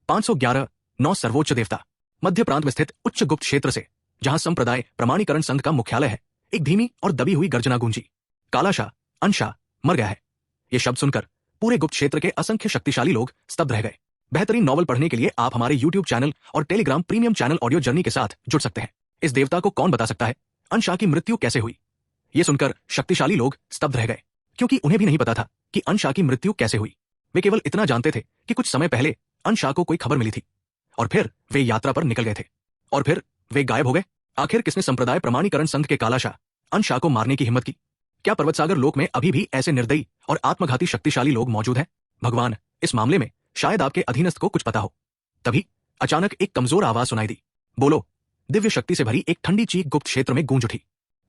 511 9 सर्वोच्च देवता। मध्य प्रांत में स्थित उच्च गुप्त क्षेत्र से, जहां संप्रदाय प्रमाणीकरण संघ का मुख्यालय है, एक धीमी और दबी हुई गर्जना गूंजी। कालाशाह, अंशाह, मर गया है। ये शब्द सुनकर पूरे गुप्त क्षेत्र के असंख्य शक्तिशाली लोग स्तब्ध रह गए। बेहतरीन नॉवल पढ़ने के लिए आप हमारे YouTube चैनल और Telegram premium channel audio journey के साथ जुड़ सकते हैं। इस देवता को कौन बता सकता है? अंशाह की मृत्यु कैसे हुई? ये सुनकर शक्तिशाली लोग स्तब्ध रह गए, क्योंकि उन्हें भी नहीं पता था कि अंशाह की मृत्यु कैसे हुई। वे केवल इतना जानते थे कि कुछ समय पहले अंशाह को कोई खबर मिली थी, और फिर वे यात्रा पर निकल गए थे, और फिर वे गायब हो गए। आखिर किसने संप्रदाय प्रमाणीकरण संघ के कालाशाह, अंशाह को मारने की हिम्मत की? क्या पर्वतसागर लोक में अभी भी ऐसे निर्दयी और आत्मघाती शक्तिशाली लोग मौजूद हैं? भगवान, इस मामले में शायद आपके अधीनस्थ को कुछ पता हो। तभी अचानक एक कमजोर आवाज सुनाई दी। बोलो। दिव्य शक्ति से भरी एक ठंडी चीख गुप्त क्षेत्र में गूंज उठी।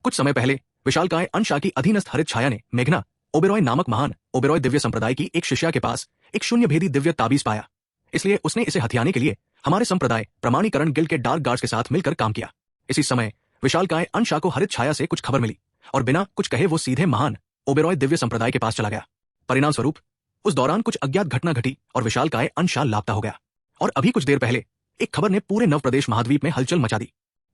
कुछ समय पहले विशालकाय अंशाह की अधीनस्थ हरित छाया ने मेघना ओबेरॉय नामक महान ओबेरॉय दिव्य संप्रदाय की एक शिष्या के पास एक शून्य भेदी दिव्य ताबीज पाया। इसलिए उसने इसे हथियाने के लिए हमारे संप्रदाय प्रमाणीकरण गिल्ड के डार्क गार्ड्स के साथ मिलकर काम किया। इसी समय विशालकाय अंशाह को हरित छाया से कुछ खबर मिली, और बिना कुछ कहे वो सीधे महान ओबेरॉय दिव्य संप्रदाय के पास चला गया। परिणाम स्वरूप उस दौरान कुछ अज्ञात घटना घटी और विशालकाय अंशाह लापता हो गया। और अभी कुछ देर पहले एक खबर ने पूरे नव प्रदेश महाद्वीप में हलचल मचा दी।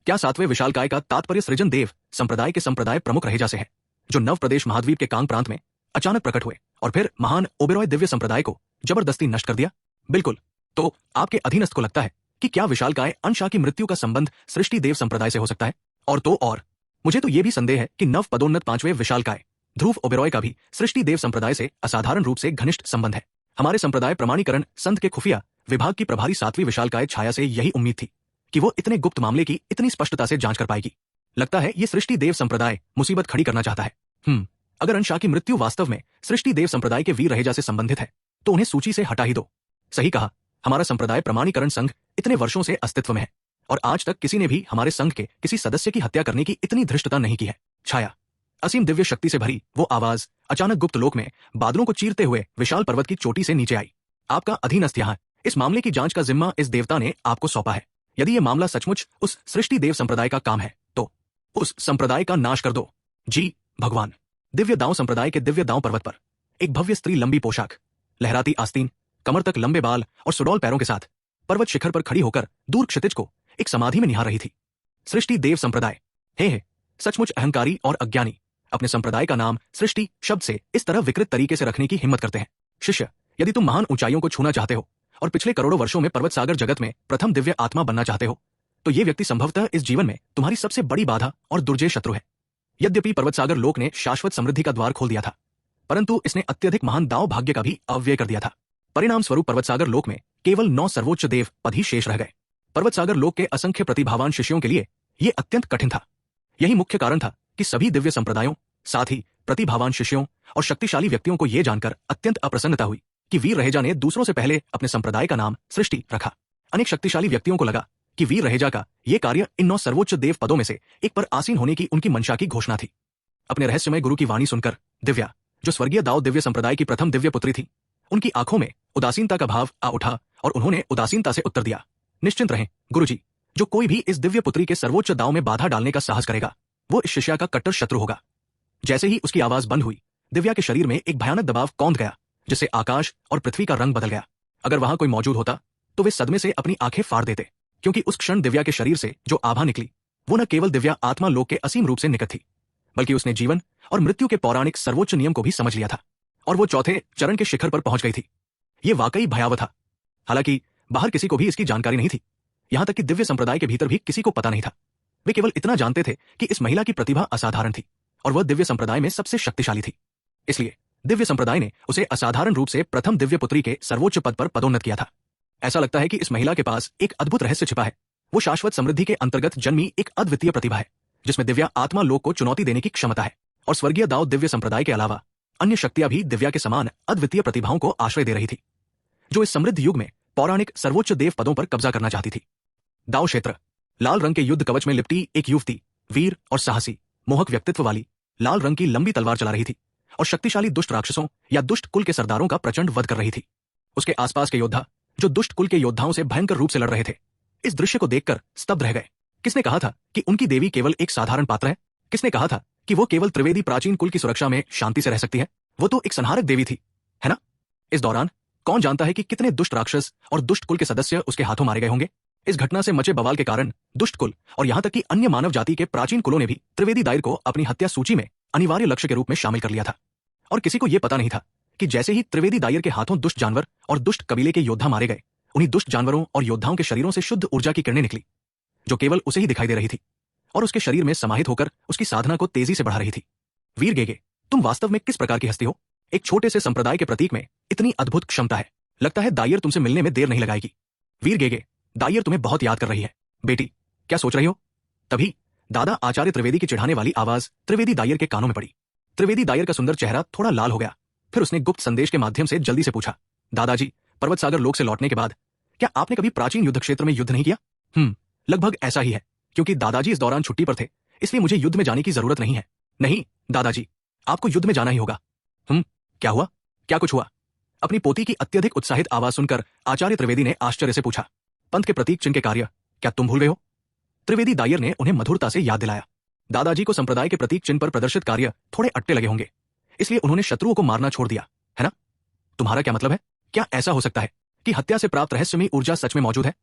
क्या सातवें विशालकाय का तात्पर्य सृजन देव संप्रदाय के संप्रदाय प्रमुख रहेजा से है, जो नव प्रदेश महाद्वीप के कांग प्रांत में अचानक प्रकट हुए और फिर महान ओबेरॉय दिव्य संप्रदाय को जबरदस्ती नष्ट कर दिया? बिल्कुल। तो आपके अधीनस्थ को लगता है कि क्या विशालकाय अंशाह की मृत्यु का संबंध सृष्टि देव संप्रदाय से हो सकता है? और मुझे तो यह भी संदेह है कि नव पदोन्नत 5वें विशालकाय ध्रुव ओबेरॉय का भी सृष्टि देव संप्रदाय से असाधारण रूप से घनिष्ठ संबंध है। हमारे संप्रदाय प्रमाणीकरण संघ के खुफिया विभाग की प्रभारी 7वीं विशालकाय छाया से यही उम्मीद थी कि वो इतने गुप्त मामले की इतनी स्पष्टता से जांच कर पाएगी। लगता है ये सृष्टि देव संप्रदाय मुसीबत खड़ी करना चाहता है। अगर अंशाह की मृत्यु वास्तव में सृष्टि देव संप्रदाय के वीर रहेजा से संबंधित है, तो उन्हें सूची से हटा ही दो। सही कहा, हमारा संप्रदाय प्रमाणीकरण संघ इतने वर्षों से अस्तित्व में है, और आज तक किसी ने भी हमारे संघ के किसी सदस्य की हत्या करने की इतनी धृष्टता नहीं की है। छाया, असीम दिव्य शक्ति से भरी वो आवाज अचानक गुप्त लोक में बादलों को चीरते हुए विशाल पर्वत की चोटी से नीचे आई। आपका अधीनस्थ यहाँ, इस मामले की जांच का जिम्मा इस देवता ने आपको सौंपा है। यदि यह मामला सचमुच उस सृष्टि देव संप्रदाय का काम है, तो उस संप्रदाय का नाश कर दो। जी भगवान। दिव्य दांव संप्रदाय के दिव्य दांव पर्वत पर एक भव्य स्त्री लंबी पोशाक, लहराती आस्तीन, कमर तक लंबे बाल और सुडौल पैरों के साथ पर्वत शिखर पर खड़ी होकर दूर क्षितिज को एक समाधि में निहार रही थी। सृष्टि देव संप्रदाय हे सचमुच अहंकारी और अज्ञानी अपने संप्रदाय का नाम सृष्टि शब्द से इस तरह विकृत तरीके से रखने की हिम्मत करते हैं। शिष्य, यदि तुम महान ऊंचाइयों को छूना चाहते हो और पिछले करोड़ों वर्षों में पर्वत सागर जगत में प्रथम दिव्य आत्मा बनना चाहते हो, तो ये व्यक्ति संभवतः इस जीवन में तुम्हारी सबसे बड़ी बाधा और दुर्जय शत्रु है। यद्यपि पर्वत सागर लोक ने शाश्वत समृद्धि का द्वार खोल दिया था, परंतु इसने अत्यधिक महान दाव भाग्य का भी अव्यय कर दिया था। परिणाम स्वरूप पर्वत सागर लोक में केवल 9 सर्वोच्च देव पद ही शेष रह गए। पर्वत सागर लोक के असंख्य प्रतिभावान शिष्यों के लिए यह अत्यंत कठिन था। यही मुख्य कारण था कि सभी दिव्य संप्रदायों, साथ ही प्रतिभावान शिष्यों और शक्तिशाली व्यक्तियों को यह जानकर अत्यंत अप्रसन्नता हुई कि वीर रहेजा ने दूसरों से पहले अपने संप्रदाय का नाम सृष्टि रखा। अनेक शक्तिशाली व्यक्तियों को लगा कि वीर रहेजा का यह कार्य इन 9 सर्वोच्च देव पदों में से एक पर आसीन होने की उनकी मंशा की घोषणा थी। अपने रहस्यमय गुरु की वाणी सुनकर दिव्या, जो स्वर्गीय दाव दिव्य संप्रदाय की प्रथम दिव्य पुत्री थी, उनकी आंखों में उदासीनता का भाव आ उठा और उन्होंने उदासीनता से उत्तर दिया, निश्चिंत रहें गुरुजी, जो कोई भी इस दिव्य पुत्री के सर्वोच्च दाव में बाधा डालने का साहस करेगा, वो इस शिष्या का कट्टर शत्रु होगा। जैसे ही उसकी आवाज बंद हुई, दिव्या के शरीर में एक भयानक दबाव कौंध गया, जिससे आकाश और पृथ्वी का रंग बदल गया। अगर वहां कोई मौजूद होता तो वे सदमे से अपनी आंखें फाड़ देते, क्योंकि उस क्षण दिव्या के शरीर से जो आभा निकली वो न केवल दिव्या आत्मा लोक के असीम रूप से निकट थी, बल्कि उसने जीवन और मृत्यु के पौराणिक सर्वोच्च नियम को भी समझ लिया था, और वो चौथे चरण के शिखर पर पहुंच गई थी। ये वाकई भयावह था। हालांकि बाहर किसी को भी इसकी जानकारी नहीं थी, यहां तक कि दिव्य संप्रदाय के भीतर भी किसी को पता नहीं था। वे केवल इतना जानते थे कि इस महिला की प्रतिभा असाधारण थी और वह दिव्य संप्रदाय में सबसे शक्तिशाली थी। इसलिए दिव्य संप्रदाय ने उसे असाधारण रूप से प्रथम दिव्य पुत्री के सर्वोच्च पद पर पदोन्नत किया था। ऐसा लगता है कि इस महिला के पास एक अद्भुत रहस्य छिपा है। वो शाश्वत समृद्धि के अंतर्गत जन्मी एक अद्वितीय प्रतिभा है, जिसमें दिव्या आत्मा लोक को चुनौती देने की क्षमता है, और स्वर्गीय दाव दिव्य संप्रदाय के अलावा अन्य शक्तियां भी दिव्या के समान अद्वितीय प्रतिभाओं को आश्रय दे रही थी, जो इस समृद्ध युग में पौराणिक सर्वोच्च देव पदों पर कब्जा करना चाहती थी। दाव क्षेत्र। लाल रंग के युद्ध कवच में लिपटी एक युवती, वीर और साहसी, मोहक व्यक्तित्व वाली, लाल रंग की लंबी तलवार चला रही थी और शक्तिशाली दुष्ट राक्षसों या दुष्ट कुल के सरदारों का प्रचंड वध कर रही थी। उसके आसपास के योद्धा, जो दुष्ट कुल के योद्धाओं से भयंकर रूप से लड़ रहे थे, इस दृश्य को देखकर स्तब्ध रह गए। किसने कहा था कि उनकी देवी केवल एक साधारण पात्र है? किसने कहा था कि वो केवल त्रिवेदी प्राचीन कुल की सुरक्षा में शांति से रह सकती है? वो तो एक संहारक देवी थी, है ना? इस दौरान कौन जानता है कि कितने दुष्ट राक्षस और दुष्ट कुल के सदस्य उसके हाथों मारे गए होंगे। इस घटना से मचे बवाल के कारण दुष्ट कुल और यहां तक कि अन्य मानव जाति के प्राचीन कुलों ने भी त्रिवेदी दायर को अपनी हत्या सूची में अनिवार्य लक्ष्य के रूप में शामिल कर लिया था। और किसी को यह पता नहीं था कि जैसे ही त्रिवेदी दायर के हाथों दुष्ट जानवर और दुष्ट कबीले के योद्धा मारे गए, उन्हीं दुष्ट जानवरों और योद्धाओं के शरीरों से शुद्ध ऊर्जा की किरणें निकली, जो केवल उसे ही दिखाई दे रही थी और उसके शरीर में समाहित होकर उसकी साधना को तेजी से बढ़ा रही थी। वीर गेगे, तुम वास्तव में किस प्रकार की हस्ती हो? एक छोटे से संप्रदाय के प्रतीक में इतनी अद्भुत क्षमता है। लगता है दायर तुमसे मिलने में देर नहीं लगाएगी। वीर गेगे, दायर तुम्हें बहुत याद कर रही है। बेटी, क्या सोच रही हो? तभी दादा आचार्य त्रिवेदी की चिढ़ाने वाली आवाज त्रिवेदी दायर के कानों में पड़ी। त्रिवेदी दायर का सुंदर चेहरा थोड़ा लाल हो गया। फिर उसने गुप्त संदेश के माध्यम से जल्दी से पूछा, दादाजी, पर्वत सागर लोक से लौटने के बाद क्या आपने कभी प्राचीन युद्ध क्षेत्र में युद्ध नहीं किया? लगभग ऐसा ही है, क्योंकि दादाजी इस दौरान छुट्टी पर थे, इसलिए मुझे युद्ध में जाने की जरूरत नहीं है। नहीं दादाजी, आपको युद्ध में जाना ही होगा। क्या हुआ? क्या कुछ हुआ? अपनी पोती की अत्यधिक उत्साहित आवाज सुनकर आचार्य त्रिवेदी ने आश्चर्य से पूछा, पंथ के प्रतीक चिन्ह के कार्य क्या तुम भूल गए हो? त्रिवेदी दायर ने उन्हें मधुरता से याद दिलाया। दादाजी को संप्रदाय के प्रतीक चिन्ह पर प्रदर्शित कार्य थोड़े अट्टे लगे होंगे, इसलिए उन्होंने शत्रुओं को मारना छोड़ दिया, है ना? तुम्हारा क्या मतलब है? क्या ऐसा हो सकता है कि हत्या से प्राप्त रहस्यमयी ऊर्जा सच में मौजूद है?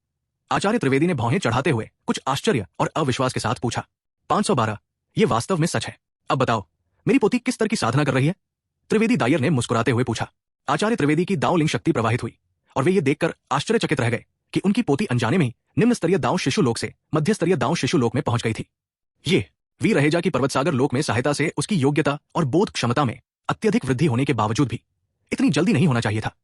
आचार्य त्रिवेदी ने भौहें चढ़ाते हुए कुछ आश्चर्य और अविश्वास के साथ पूछा। 512, ये वास्तव में सच है। अब बताओ, मेरी पोती किस तरह की साधना कर रही है? त्रिवेदी दायर ने मुस्कुराते हुए पूछा। आचार्य त्रिवेदी की दावलिंग शक्ति प्रवाहित हुई और वे ये देखकर आश्चर्यचकित रह गए कि उनकी पोती अनजाने में ही निम्न स्तरीय दाव शिशु लोक से मध्य स्तरीय दाव शिशु लोक में पहुंच गई थी। ये वीर रहेजा की पर्वत सागर लोक में सहायता से उसकी योग्यता और बोध क्षमता में अत्यधिक वृद्धि होने के बावजूद भी इतनी जल्दी नहीं होना चाहिए था।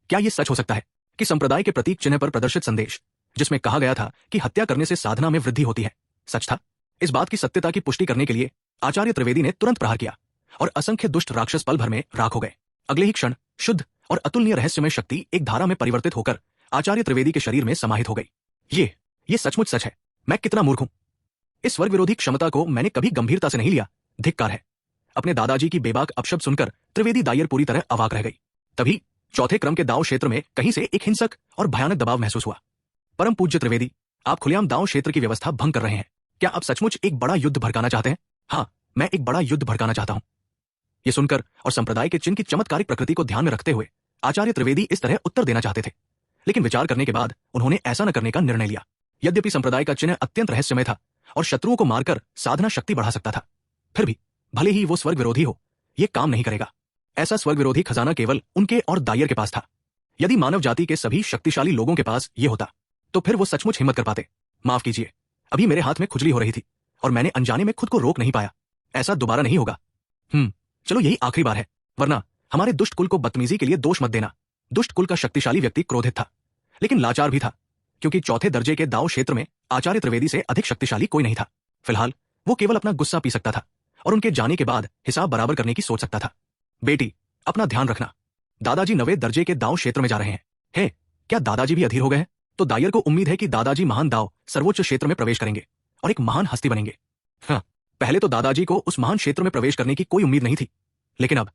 क्या यह सच हो सकता है कि संप्रदाय के प्रतीक चिन्ह पर प्रदर्शित संदेश, जिसमें कहा गया था कि हत्या करने से साधना में वृद्धि होती है, सच था? इस बात की सत्यता की पुष्टि करने के लिए आचार्य त्रिवेदी ने तुरंत प्रहार किया और असंख्य दुष्ट राक्षस पल भर में राख हो गए। अगले ही क्षण शुद्ध और अतुलनीय रहस्यमय शक्ति एक धारा में परिवर्तित होकर आचार्य त्रिवेदी के शरीर में समाहित हो गई। ये सचमुच सच है। मैं कितना मूर्ख हूं। इस स्वर्ग विरोधी क्षमता को मैंने कभी गंभीरता से नहीं लिया। धिक्कार है। अपने दादाजी की बेबाक अपशब्द सुनकर त्रिवेदी दायर पूरी तरह अवाक रह गई। तभी चौथे क्रम के दाव क्षेत्र में कहीं से एक हिंसक और भयानक दबाव महसूस हुआ। परम पूज्य त्रिवेदी, आप खुलेआम दाव क्षेत्र की व्यवस्था भंग कर रहे हैं। क्या आप सचमुच एक बड़ा युद्ध भड़काना चाहते हैं? हाँ, मैं एक बड़ा युद्ध भड़काना चाहता हूं। यह सुनकर और संप्रदाय के चिन्ह की चमत्कारिक प्रकृति को ध्यान में रखते हुए आचार्य त्रिवेदी इस तरह उत्तर देना चाहते थे, लेकिन विचार करने के बाद उन्होंने ऐसा न करने का निर्णय लिया। यद्यपि संप्रदाय का चिन्ह अत्यंत रहस्यमय था और शत्रुओं को मारकर साधना शक्ति बढ़ा सकता था, फिर भी भले ही वो स्वर्ग विरोधी हो, यह काम नहीं करेगा। ऐसा स्वर्ग विरोधी खजाना केवल उनके और दायर के पास था। यदि मानव जाति के सभी शक्तिशाली लोगों के पास यह होता तो फिर वो सचमुच हिम्मत कर पाते। माफ कीजिए, अभी मेरे हाथ में खुजली हो रही थी और मैंने अनजाने में खुद को रोक नहीं पाया। ऐसा दोबारा नहीं होगा। चलो यही आखिरी बार है, वरना हमारे दुष्ट कुल को बदतमीजी के लिए दोष मत देना। दुष्ट कुल का शक्तिशाली व्यक्ति क्रोधित था, लेकिन लाचार भी था, क्योंकि चौथे दर्जे के दाव क्षेत्र में आचार्य त्रिवेदी से अधिक शक्तिशाली कोई नहीं था। फिलहाल वो केवल अपना गुस्सा पी सकता था और उनके जाने के बाद हिसाब बराबर करने की सोच सकता था। बेटी, अपना ध्यान रखना। दादाजी 9वें दर्जे के दाव क्षेत्र में जा रहे हैं। क्या दादाजी भी अधीर हो गए हैं? तो दायर को उम्मीद है कि दादाजी महान दाव सर्वोच्च क्षेत्र में प्रवेश करेंगे और एक महान हस्ती बनेंगे। पहले तो दादाजी को उस महान क्षेत्र में प्रवेश करने की कोई उम्मीद नहीं थी, लेकिन अब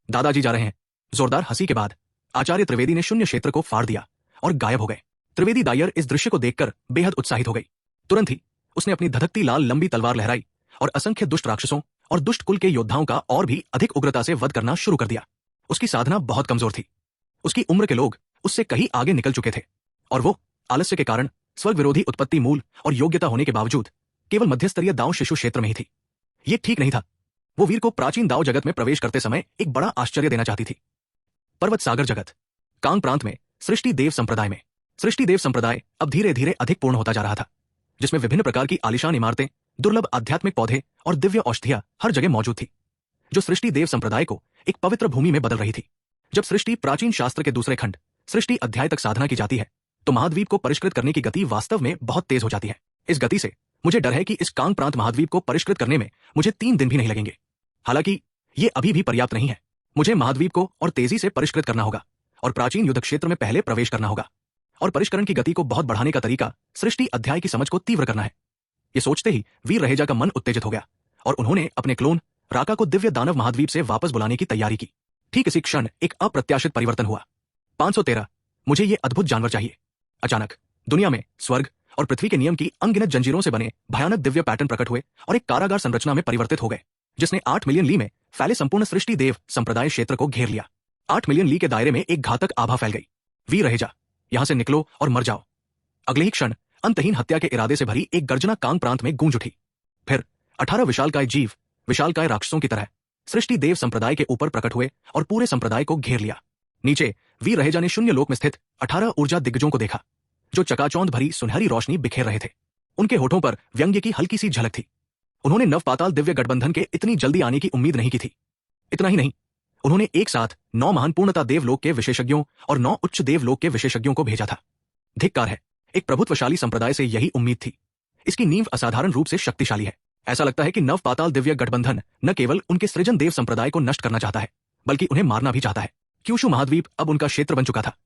दादाजी जा रहे हैं। जोरदार हंसी के बाद आचार्य त्रिवेदी ने शून्य क्षेत्र को फाड़ दिया और गायब हो गए। त्रिवेदी दायर इस दृश्य को देखकर बेहद उत्साहित हो गई। तुरंत ही उसने अपनी धधकती लाल लंबी तलवार लहराई और असंख्य दुष्ट राक्षसों और दुष्ट कुल के योद्धाओं का और भी अधिक उग्रता से वध करना शुरू कर दिया। उसकी साधना बहुत कमजोर थी। उसकी उम्र के लोग उससे कहीं आगे निकल चुके थे और वो आलस्य के कारण स्वर्ग विरोधी उत्पत्ति मूल और योग्यता होने के बावजूद केवल मध्यस्तरीय दाव शिशु क्षेत्र में ही थी। ये ठीक नहीं था। वो वीर को प्राचीन दाव जगत में प्रवेश करते समय एक बड़ा आश्चर्य देना चाहती थी। पर्वत सागर जगत, कांग प्रांत में सृष्टि देव संप्रदाय में सृष्टि देव संप्रदाय अब धीरे धीरे अधिक पूर्ण होता जा रहा था, जिसमें विभिन्न प्रकार की आलीशान इमारतें, दुर्लभ आध्यात्मिक पौधे और दिव्य औषधियां हर जगह मौजूद थी, जो सृष्टि देव संप्रदाय को एक पवित्र भूमि में बदल रही थी। जब सृष्टि प्राचीन शास्त्र के दूसरे खंड सृष्टि अध्याय तक साधना की जाती है, तो महाद्वीप को परिष्कृत करने की गति वास्तव में बहुत तेज हो जाती है। इस गति से मुझे डर है कि इस कांग प्रांत महाद्वीप को परिष्कृत करने में मुझे 3 दिन भी नहीं लगेंगे। हालांकि ये अभी भी पर्याप्त नहीं है। मुझे महाद्वीप को और तेजी से परिष्कृत करना होगा और प्राचीन युद्ध क्षेत्र में पहले प्रवेश करना होगा, और परिष्करण की गति को बहुत बढ़ाने का तरीका सृष्टि अध्याय की समझ को तीव्र करना है। ये सोचते ही वीर रहेजा का मन उत्तेजित हो गया और उन्होंने अपने क्लोन राका को दिव्य दानव महाद्वीप से वापस बुलाने की तैयारी की। ठीक इसी क्षण एक अप्रत्याशित परिवर्तन हुआ। 513, मुझे ये अद्भुत जानवर चाहिए। अचानक दुनिया में स्वर्ग और पृथ्वी के नियम की अनगिनत जंजीरों से बने भयानक दिव्य पैटर्न प्रकट हुए और एक कारागार संरचना में परिवर्तित हो गए, जिसने 8 मिलियन ली में फैले संपूर्ण सृष्टि देव संप्रदाय क्षेत्र को घेर लिया। 8 मिलियन ली के दायरे में एक घातक आभा फैल गई। वीर रहेजा, यहां से निकलो और मर जाओ। अगले ही क्षण अंतहीन हत्या के इरादे से भरी एक गर्जना कांग प्रांत में गूंज उठी। फिर 18 विशालकाय जीव, विशालकाय राक्षसों की तरह सृष्टि देव संप्रदाय के ऊपर प्रकट हुए और पूरे संप्रदाय को घेर लिया। नीचे वीर रहेजा ने शून्य लोक में स्थित 18 ऊर्जा दिग्गजों को देखा, जो चकाचौंध भरी सुनहरी रोशनी बिखेर रहे थे। उनके होठों पर व्यंग्य की हल्की सी झलक थी। उन्होंने नव पाताल दिव्य गठबंधन के इतनी जल्दी आने की उम्मीद नहीं की थी। इतना ही नहीं, उन्होंने एक साथ 9 महान पूर्णता देवलोक के विशेषज्ञों और 9 उच्च देवलोक के विशेषज्ञों को भेजा था। धिक्कार है, एक प्रभुत्वशाली संप्रदाय से यही उम्मीद थी। इसकी नींव असाधारण रूप से शक्तिशाली है। ऐसा लगता है कि नव पाताल दिव्य गठबंधन न केवल उनके सृजन देव संप्रदाय को नष्ट करना चाहता है, बल्कि उन्हें मारना भी चाहता है। क्यूशु महाद्वीप अब उनका क्षेत्र बन चुका था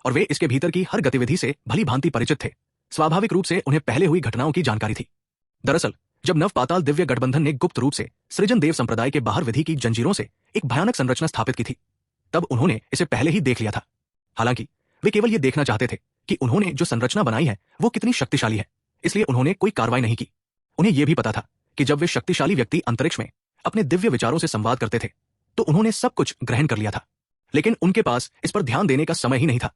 और वे इसके भीतर की हर गतिविधि से भली भांति परिचित थे। स्वाभाविक रूप से उन्हें पहले हुई घटनाओं की जानकारी थी। दरअसल जब नव पाताल दिव्य गठबंधन ने गुप्त रूप से सृजन देव संप्रदाय के बाहर विधि की जंजीरों से एक भयानक संरचना स्थापित की थी, तब उन्होंने इसे पहले ही देख लिया था। हालांकि वे केवल ये देखना चाहते थे कि उन्होंने जो संरचना बनाई है वो कितनी शक्तिशाली है, इसलिए उन्होंने कोई कार्रवाई नहीं की। उन्हें यह भी पता था कि जब वे शक्तिशाली व्यक्ति अंतरिक्ष में अपने दिव्य विचारों से संवाद करते थे तो उन्होंने सब कुछ ग्रहण कर लिया था, लेकिन उनके पास इस पर ध्यान देने का समय ही नहीं था।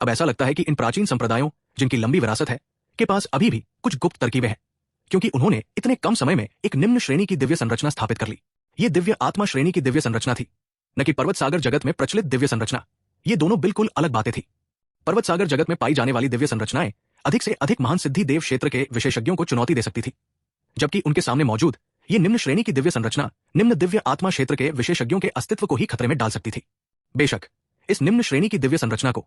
अब ऐसा लगता है कि इन प्राचीन संप्रदायों, जिनकी लंबी विरासत है, के पास अभी भी कुछ गुप्त तरकीबें हैं, क्योंकि उन्होंने इतने कम समय में एक निम्न श्रेणी की दिव्य संरचना स्थापित कर ली। ये दिव्य आत्मा श्रेणी की दिव्य संरचना थी, न कि पर्वत सागर जगत में प्रचलित दिव्य संरचना। ये दोनों बिल्कुल अलग बातें थी। पर्वत सागर जगत में पाई जाने वाली दिव्य संरचनाएं अधिक से अधिक महान सिद्धि देव क्षेत्र के विशेषज्ञों को चुनौती दे सकती थी, जबकि उनके सामने मौजूद ये निम्न श्रेणी की दिव्य संरचना निम्न दिव्य आत्मा क्षेत्र के विशेषज्ञों के अस्तित्व को ही खतरे में डाल सकती थी। बेशक इस निम्न श्रेणी की दिव्य संरचना को,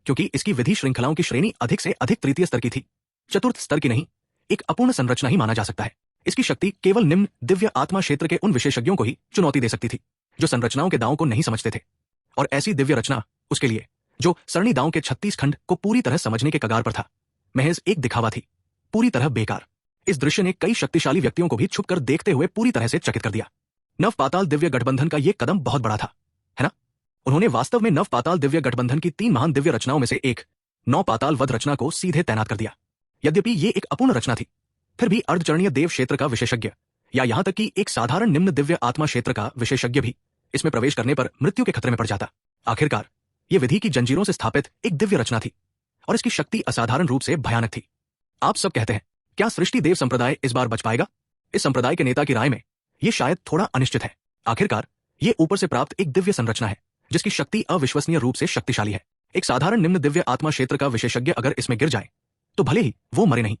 क्योंकि इसकी विधि श्रृंखलाओं की श्रेणी अधिक से अधिक तृतीय स्तर की थी, चतुर्थ स्तर की नहीं, एक अपूर्ण संरचना ही माना जा सकता है। इसकी शक्ति केवल निम्न दिव्य आत्मा क्षेत्र के उन विशेषज्ञों को ही चुनौती दे सकती थी जो संरचनाओं के दांव को नहीं समझते थे, और ऐसी दिव्य रचना उसके लिए, जो सरणी दांव के 36 खंड को पूरी तरह समझने के कगार पर था, महज एक दिखावा थी, पूरी तरह बेकार। इस दृश्य ने कई शक्तिशाली व्यक्तियों को भी छुपकर देखते हुए पूरी तरह से चकित कर दिया। नव पाताल दिव्य गठबंधन का यह कदम बहुत बड़ा था, है ना? उन्होंने वास्तव में नव पाताल दिव्य गठबंधन की 3 महान दिव्य रचनाओं में से एक 9 पाताल वध रचना को सीधे तैनात कर दिया। यद्यपि ये एक अपूर्ण रचना थी, फिर भी अर्धचरणीय देव क्षेत्र का विशेषज्ञ, या यहां तक कि एक साधारण निम्न दिव्य आत्मा क्षेत्र का विशेषज्ञ भी इसमें प्रवेश करने पर मृत्यु के खतरे में पड़ जाता। आखिरकार यह विधि की जंजीरों से स्थापित एक दिव्य रचना थी और इसकी शक्ति असाधारण रूप से भयानक थी। आप सब कहते हैं, क्या सृष्टि देव संप्रदाय इस बार बच पाएगा? इस संप्रदाय के नेता की राय में यह शायद थोड़ा अनिश्चित है। आखिरकार यह ऊपर से प्राप्त एक दिव्य संरचना है जिसकी शक्ति अविश्वसनीय रूप से शक्तिशाली है। एक साधारण निम्न दिव्य आत्मा क्षेत्र का विशेषज्ञ अगर इसमें गिर जाए तो भले ही वो मरे नहीं,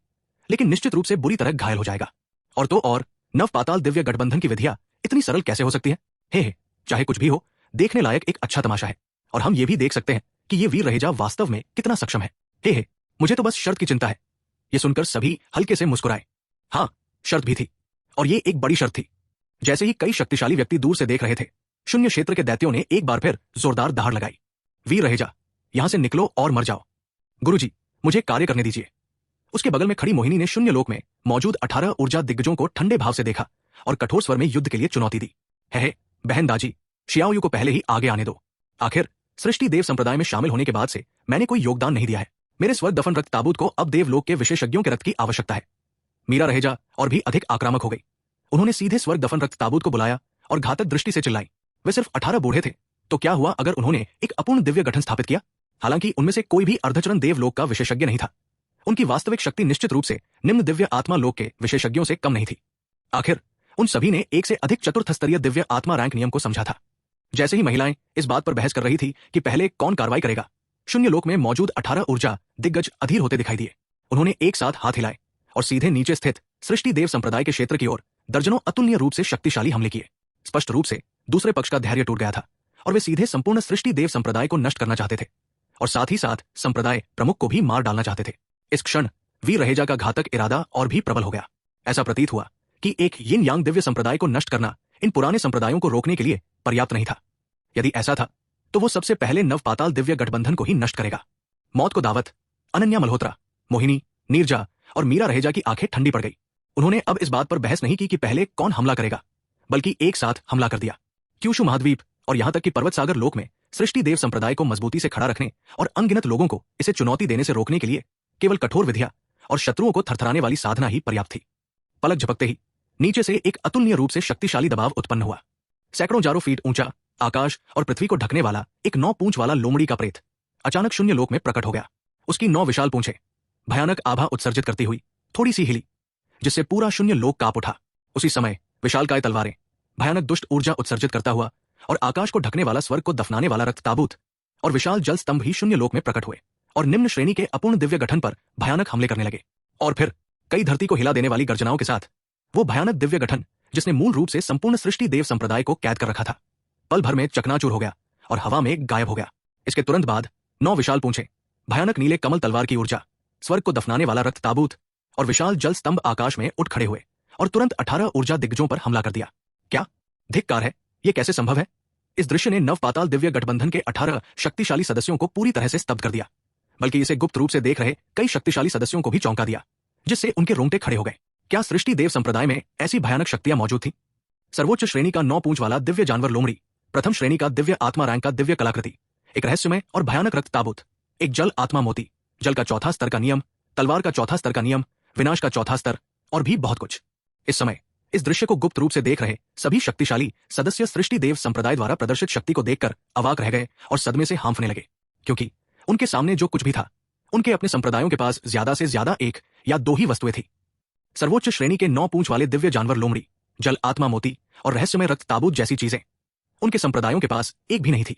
लेकिन निश्चित रूप से बुरी तरह घायल हो जाएगा। और तो और नव पाताल दिव्य गठबंधन की विधियां इतनी सरल कैसे हो सकती है? हे, चाहे कुछ भी हो, देखने लायक एक अच्छा तमाशा है, और हम ये भी देख सकते हैं कि ये वीर रहेजा वास्तव में कितना सक्षम है। हे, मुझे तो बस शर्त की चिंता है। ये सुनकर सभी हल्के से मुस्कुराए। हाँ, शर्त भी थी, और ये एक बड़ी शर्त थी। जैसे ही कई शक्तिशाली व्यक्ति दूर से देख रहे थे, शून्य क्षेत्र के दैत्यों ने एक बार फिर जोरदार दहाड़ लगाई। वीर रहेजा, यहां से निकलो और मर जाओ। गुरुजी, मुझे कार्य करने दीजिए। उसके बगल में खड़ी मोहिनी ने शून्य लोक में मौजूद 18 ऊर्जा दिग्गजों को ठंडे भाव से देखा और कठोर स्वर में युद्ध के लिए चुनौती दी। है बहन दाजी, शियाओयू को पहले ही आगे आने दो। आखिर सृष्टि देव संप्रदाय में शामिल होने के बाद से मैंने कोई योगदान नहीं दिया है। मेरे स्वर्ग दफन रक्त ताबूत को अब देवलोक के विशेषज्ञों के रक्त की आवश्यकता है। मीरा रहेजा और भी अधिक आक्रामक हो गई। उन्होंने सीधे स्वर्ग दफन रक्त ताबूत को बुलाया और घातक दृष्टि से चिल्लाई। वे सिर्फ 18 बूढ़े थे, तो क्या हुआ अगर उन्होंने एक अपूर्ण दिव्य गठन स्थापित किया? हालांकि उनमें से कोई भी अर्धचरण देवलोक का विशेषज्ञ नहीं था। उनकी वास्तविक शक्ति निश्चित रूप से निम्न दिव्य आत्मा लोक के विशेषज्ञों से कम नहीं थी। आखिर उन सभी ने एक से अधिक चतुर्थ स्तरीय दिव्य आत्मा रैंक नियम को समझा था। जैसे ही महिलाएं इस बात पर बहस कर रही थी कि पहले कौन कार्रवाई करेगा, शून्य लोक में मौजूद 18 ऊर्जा दिग्गज अधीर होते दिखाई दिए। उन्होंने एक साथ हाथ हिलाए और सीधे नीचे स्थित सृष्टि देव संप्रदाय के क्षेत्र की ओर दर्जनों अतुलनीय रूप से शक्तिशाली हमले किए। स्पष्ट रूप से दूसरे पक्ष का धैर्य टूट गया था और वे सीधे संपूर्ण सृष्टि देव संप्रदाय को नष्ट करना चाहते थे, और साथ ही साथ संप्रदाय प्रमुख को भी मार डालना चाहते थे। इस क्षण वीर रहेजा का घातक इरादा और भी प्रबल हो गया। ऐसा प्रतीत हुआ कि एक यिन यांग दिव्य संप्रदाय को नष्ट करना इन पुराने संप्रदायों को रोकने के लिए पर्याप्त नहीं था। यदि ऐसा था तो वो सबसे पहले नव पाताल दिव्य गठबंधन को ही नष्ट करेगा। मौत को दावत अनन्या मल्होत्रा, मोहिनी, नीरजा और मीरा रहेजा की आंखें ठंडी पड़ गई। उन्होंने अब इस बात पर बहस नहीं की कि पहले कौन हमला करेगा, बल्कि एक साथ हमला कर दिया। क्यूशु महाद्वीप और यहां तक कि पर्वत सागर लोक में सृष्टि देव संप्रदाय को मजबूती से खड़ा रखने और अनगिनत लोगों को इसे चुनौती देने से रोकने के लिए केवल कठोर विधियां और शत्रुओं को थरथराने वाली साधना ही पर्याप्त थी। पलक झपकते ही नीचे से एक अतुलनीय रूप से शक्तिशाली दबाव उत्पन्न हुआ। सैकड़ों जारों फीट ऊंचा आकाश और पृथ्वी को ढकने वाला एक 9 पूंछ वाला लोमड़ी का प्रेत अचानक शून्य लोक में प्रकट हो गया। उसकी 9 विशाल पूंछें भयानक आभा उत्सर्जित करती हुई थोड़ी सी हिली, जिससे पूरा शून्य लोक कांप उठा। उसी समय विशालकाय तलवारें भयानक दुष्ट ऊर्जा उत्सर्जित करता हुआ और आकाश को ढकने वाला स्वर्ग को दफनाने वाला रक्त ताबूत और विशाल जल स्तंभ ही शून्य लोक में प्रकट हुए और निम्न श्रेणी के अपूर्ण दिव्य गठन पर भयानक हमले करने लगे। और फिर कई धरती को हिला देने वाली गर्जनाओं के साथ वो भयानक दिव्य गठन, जिसने मूल रूप से संपूर्ण सृष्टि देव संप्रदाय को कैद कर रखा था, पल भर में चकनाचूर हो गया और हवा में गायब हो गया। इसके तुरंत बाद 9 विशाल पूंछें भयानक नीले कमल तलवार की ऊर्जा, स्वर्ग को दफनाने वाला रक्त ताबूत और विशाल जल स्तंभ आकाश में उठ खड़े हुए और तुरंत 18 ऊर्जा दिग्गजों पर हमला कर दिया। क्या धिक्कार है, ये कैसे संभव है? इस दृश्य ने नव पाताल दिव्य गठबंधन के 18 शक्तिशाली सदस्यों को पूरी तरह से स्तब्ध कर दिया, बल्कि इसे गुप्त रूप से देख रहे कई शक्तिशाली सदस्यों को भी चौंका दिया, जिससे उनके रोंगटे खड़े हो गए। क्या सृष्टि देव संप्रदाय में ऐसी भयानक शक्तियां मौजूद थीं? सर्वोच्च श्रेणी का 9 पूंछ वाला दिव्य जानवर लोमड़ी, प्रथम श्रेणी का दिव्य आत्मा रैंक का दिव्य कलाकृति, एक रहस्यमय और भयानक रक्त ताबूत, एक जल आत्मा मोती, जल का चौथा स्तर का नियम, तलवार का चौथा स्तर का नियम, विनाश का चौथा स्तर और भी बहुत कुछ। इस समय इस दृश्य को गुप्त रूप से देख रहे सभी शक्तिशाली सदस्य सृष्टि देव संप्रदाय द्वारा प्रदर्शित शक्ति को देखकर अवाक रह गए और सदमे से हाँफने लगे, क्योंकि उनके सामने जो कुछ भी था, उनके अपने संप्रदायों के पास ज्यादा से ज्यादा एक या 2 ही वस्तुएं थी। सर्वोच्च श्रेणी के 9 पूंछ वाले दिव्य जानवर लोमड़ी, जल आत्मा मोती और रहस्यमय रक्त ताबूत जैसी चीजें उनके संप्रदायों के पास एक भी नहीं थी।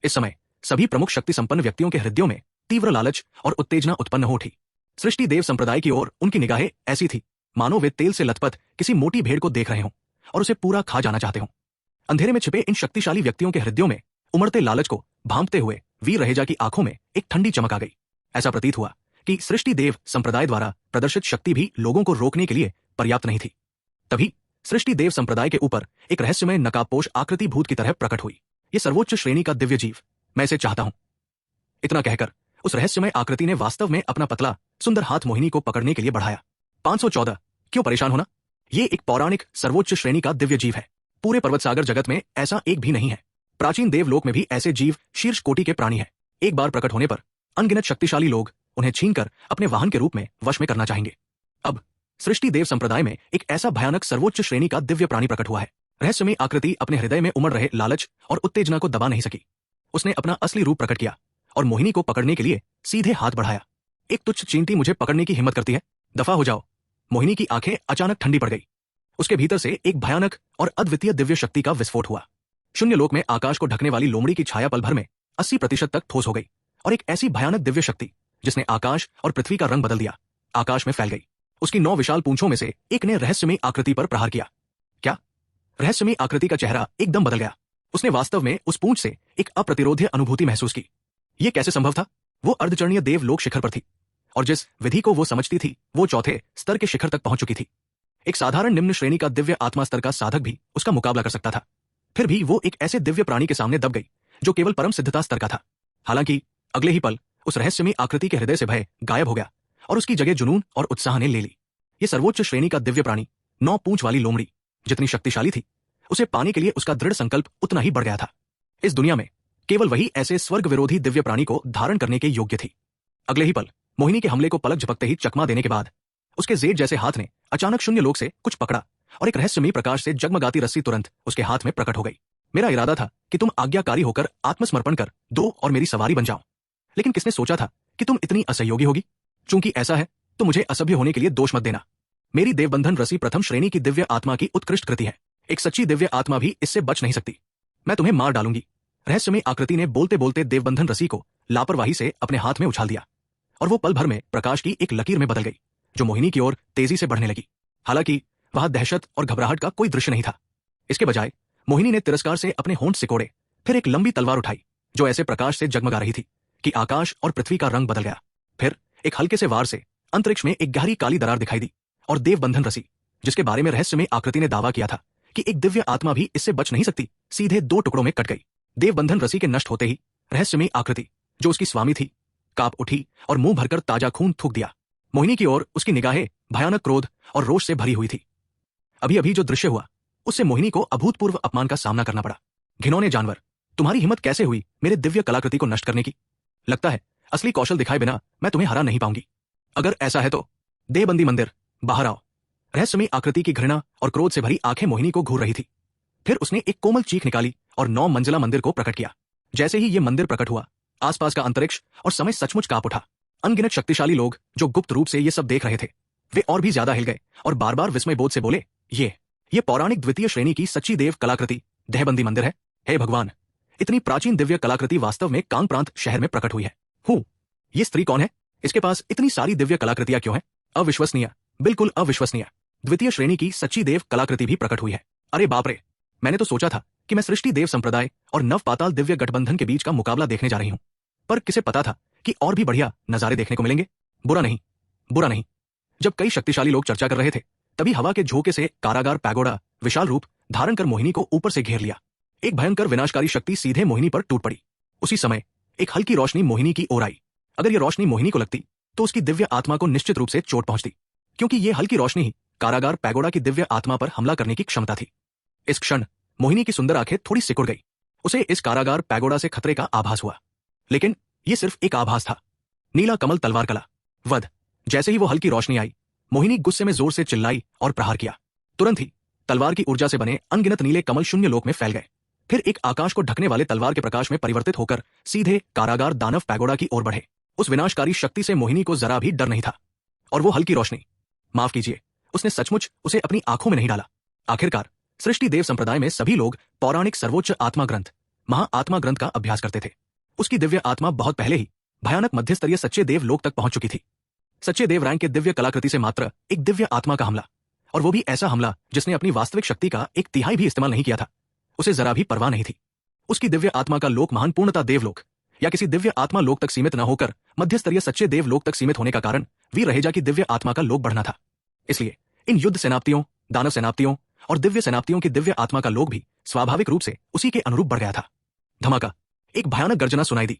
इस समय सभी प्रमुख शक्ति संपन्न व्यक्तियों के हृदयों में तीव्र लालच और उत्तेजना उत्पन्न हो उठी। सृष्टि देव संप्रदाय की ओर उनकी निगाहें ऐसी थी मानो वे तेल से लथपथ किसी मोटी भेड़ को देख रहे हों और उसे पूरा खा जाना चाहते हों। अंधेरे में छिपे इन शक्तिशाली व्यक्तियों के हृदयों में उमड़ते लालच को भांपते हुए वीर रहेजा की आंखों में एक ठंडी चमक आ गई। ऐसा प्रतीत हुआ कि सृष्टि देव संप्रदाय द्वारा प्रदर्शित शक्ति भी लोगों को रोकने के लिए पर्याप्त नहीं थी। तभी सृष्टि देव संप्रदाय के ऊपर एक रहस्यमय नकाबपोश आकृति भूत की तरह प्रकट हुई। ये सर्वोच्च श्रेणी का दिव्य जीव, मैं इसे चाहता हूं। इतना कहकर उस रहस्यमय आकृति ने वास्तव में अपना पतला सुंदर हाथ मोहिनी को पकड़ने के लिए बढ़ाया। 514 क्यों परेशान होना? ये एक पौराणिक सर्वोच्च श्रेणी का दिव्य जीव है। पूरे पर्वत सागर जगत में ऐसा एक भी नहीं है। प्राचीन देवलोक में भी ऐसे जीव शीर्ष कोटि के प्राणी है। एक बार प्रकट होने पर अनगिनत शक्तिशाली लोग उन्हें छीनकर अपने वाहन के रूप में वश में करना चाहेंगे। अब सृष्टि देव संप्रदाय में एक ऐसा भयानक सर्वोच्च श्रेणी का दिव्य प्राणी प्रकट हुआ है। रहस्यमय आकृति अपने हृदय में उमड़ रहे लालच और उत्तेजना को दबा नहीं सकी। उसने अपना असली रूप प्रकट किया और मोहिनी को पकड़ने के लिए सीधे हाथ बढ़ाया। एक तुच्छ चींटी मुझे पकड़ने की हिम्मत करती है? दफा हो जाओ। मोहिनी की आंखें अचानक ठंडी पड़ गई। उसके भीतर से एक भयानक और अद्वितीय दिव्य शक्ति का विस्फोट हुआ। शून्य लोक में आकाश को ढकने वाली लोमड़ी की छाया पल भर में 80% तक ठोस हो गई और एक ऐसी भयानक दिव्य शक्ति जिसने आकाश और पृथ्वी का रंग बदल दिया, आकाश में फैल गई। उसकी 9 विशाल पूंछों में से एक ने रहस्यमय आकृति पर प्रहार किया। क्या? रहस्यमय आकृति का चेहरा एकदम बदल गया। उसने वास्तव में उस पूंछ से एक अप्रतिरोध्य अनुभूति महसूस की। यह कैसे संभव था? वो अर्धचरणीय देवलोक शिखर पर थी और जिस विधि को वो समझती थी वो चौथे स्तर के शिखर तक पहुंच चुकी थी। एक साधारण निम्न श्रेणी का दिव्य आत्मा स्तर का साधक भी उसका मुकाबला कर सकता था। फिर भी वो एक ऐसे दिव्य प्राणी के सामने दब गई जो केवल परम सिद्धता स्तर का था। हालांकि अगले ही पल उस रहस्यमय आकृति के हृदय से भय गायब हो गया और उसकी जगह जुनून और उत्साह ने ले ली। ये सर्वोच्च श्रेणी का दिव्य प्राणी 9 पूंछ वाली लोमड़ी जितनी शक्तिशाली थी, उसे पाने के लिए उसका दृढ़ संकल्प उतना ही बढ़ गया था। इस दुनिया में केवल वही ऐसे स्वर्ग विरोधी दिव्य प्राणी को धारण करने के योग्य थी। अगले ही पल मोहिनी के हमले को पलक झपकते ही चकमा देने के बाद उसके जेठ जैसे हाथ ने अचानक शून्य लोक से कुछ पकड़ा और एक रहस्यमय प्रकाश से जगमगाती रस्सी तुरंत उसके हाथ में प्रकट हो गई। मेरा इरादा था कि तुम आज्ञाकारी होकर आत्मसमर्पण कर दो और मेरी सवारी बन जाओ, लेकिन किसने सोचा था कि तुम इतनी असहयोगी होगी? चूंकि ऐसा है तो मुझे असभ्य होने के लिए दोष मत देना। मेरी देवबंधन रस्सी प्रथम श्रेणी की दिव्य आत्मा की उत्कृष्ट कृति है। एक सच्ची दिव्य आत्मा भी इससे बच नहीं सकती। मैं तुम्हें मार डालूंगी। रहस्यमय आकृति ने बोलते बोलते देवबंधन रस्सी को लापरवाही से अपने हाथ में उछाल दिया और वो पल भर में प्रकाश की एक लकीर में बदल गई जो मोहिनी की ओर तेजी से बढ़ने लगी। हालांकि वहां दहशत और घबराहट का कोई दृश्य नहीं था। इसके बजाय मोहिनी ने तिरस्कार से अपने होंठ सिकोड़े, फिर एक लंबी तलवार उठाई जो ऐसे प्रकाश से जगमगा रही थी कि आकाश और पृथ्वी का रंग बदल गया। फिर एक हल्के से वार से अंतरिक्ष में एक गहरी काली दरार दिखाई दी और देवबंधन रस्सी, जिसके बारे में रहस्यमय आकृति ने दावा किया था कि एक दिव्य आत्मा भी इससे बच नहीं सकती, सीधे 2 टुकड़ों में कट गई। देवबंधन रस्सी के नष्ट होते ही रहस्यमय आकृति जो उसकी स्वामी थी कांप उठी और मुंह भरकर ताजा खून थूक दिया। मोहिनी की ओर उसकी निगाहें भयानक क्रोध और रोष से भरी हुई थी। अभी अभी जो दृश्य हुआ उससे मोहिनी को अभूतपूर्व अपमान का सामना करना पड़ा। घिनौने जानवर, तुम्हारी हिम्मत कैसे हुई मेरे दिव्य कलाकृति को नष्ट करने की? लगता है असली कौशल दिखाए बिना मैं तुम्हें हरा नहीं पाऊंगी। अगर ऐसा है तो देहबंदी मंदिर, बाहर आओ। रहस्यमय आकृति की घृणा और क्रोध से भरी आंखें मोहिनी को घूर रही थी। फिर उसने एक कोमल चीख निकाली और 9 मंजिला मंदिर को प्रकट किया। जैसे ही ये मंदिर प्रकट हुआ, आसपास का अंतरिक्ष और समय सचमुच कांप उठा। अनगिनत शक्तिशाली लोग जो गुप्त रूप से ये सब देख रहे थे, वे और भी ज्यादा हिल गए और बार बार विस्मय बोध से बोले, ये पौराणिक द्वितीय श्रेणी की सच्ची देव कलाकृति देहबंदी मंदिर है। हे भगवान, इतनी प्राचीन दिव्य कलाकृति वास्तव में कांग प्रांत शहर में प्रकट हुई है। ये स्त्री कौन है? इसके पास इतनी सारी दिव्य कलाकृतियां क्यों हैं? अविश्वसनीय, बिल्कुल अविश्वसनीय। द्वितीय श्रेणी की सच्ची देव कलाकृति भी प्रकट हुई है। अरे बाप रे, मैंने तो सोचा था कि मैं सृष्टि देव संप्रदाय और नव पाताल दिव्य गठबंधन के बीच का मुकाबला देखने जा रही हूं, पर किसे पता था कि और भी बढ़िया नजारे देखने को मिलेंगे। बुरा नहीं। जब कई शक्तिशाली लोग चर्चा कर रहे थे, तभी हवा के झोंके से कारागार पैगोडा विशाल रूप धारण कर मोहिनी को ऊपर से घेर लिया। एक भयंकर विनाशकारी शक्ति सीधे मोहिनी पर टूट पड़ी। उसी समय एक हल्की रोशनी मोहिनी की ओर आई। अगर यह रोशनी मोहिनी को लगती तो उसकी दिव्य आत्मा को निश्चित रूप से चोट पहुंचती, क्योंकि यह हल्की रोशनी ही कारागार पैगोडा की दिव्य आत्मा पर हमला करने की क्षमता थी। इस क्षण मोहिनी की सुंदर आंखें थोड़ी सिकुड़ गई। उसे इस कारागार पैगोडा से खतरे का आभास हुआ, लेकिन यह सिर्फ एक आभास था। नीला कमल तलवार कला वध। जैसे ही वो हल्की रोशनी आई, मोहिनी गुस्से में जोर से चिल्लाई और प्रहार किया। तुरंत ही तलवार की ऊर्जा से बने अनगिनत नीले कमल शून्य लोक में फैल गए, फिर एक आकाश को ढकने वाले तलवार के प्रकाश में परिवर्तित होकर सीधे कारागार दानव पैगोडा की ओर बढ़े। उस विनाशकारी शक्ति से मोहिनी को जरा भी डर नहीं था, और वो हल्की रोशनी, माफ कीजिए, उसने सचमुच उसे अपनी आंखों में नहीं डाला। आखिरकार सृष्टि देव संप्रदाय में सभी लोग पौराणिक सर्वोच्च आत्मा ग्रंथ महाआत्मा ग्रंथ का अभ्यास करते थे। उसकी दिव्य आत्मा बहुत पहले ही भयानक मध्यस्तरीय सच्चे देव लोक तक पहुंच चुकी थी। सच्चे देव रैंक के दिव्य कलाकृति से मात्र एक दिव्य आत्मा का हमला, और वो भी ऐसा हमला जिसने अपनी वास्तविक शक्ति का 1/3 भी इस्तेमाल नहीं किया था, उसे जरा भी परवाह नहीं थी। उसकी दिव्य आत्मा का लोक महान पूर्णता देवलोक या किसी दिव्य आत्मा लोक तक सीमित न होकर मध्यस्तरीय सच्चे देव लोक तक सीमित होने का कारण वीर रहेजा की दिव्य आत्मा का लोक बढ़ना था। इसलिए इन युद्ध सेनापतियों, दानव सेनापतियों और दिव्य सेनापतियों की दिव्य आत्मा का लोक भी स्वाभाविक रूप से उसी के अनुरूप बढ़ गया था। धमाका, एक भयानक गर्जना सुनाई दी।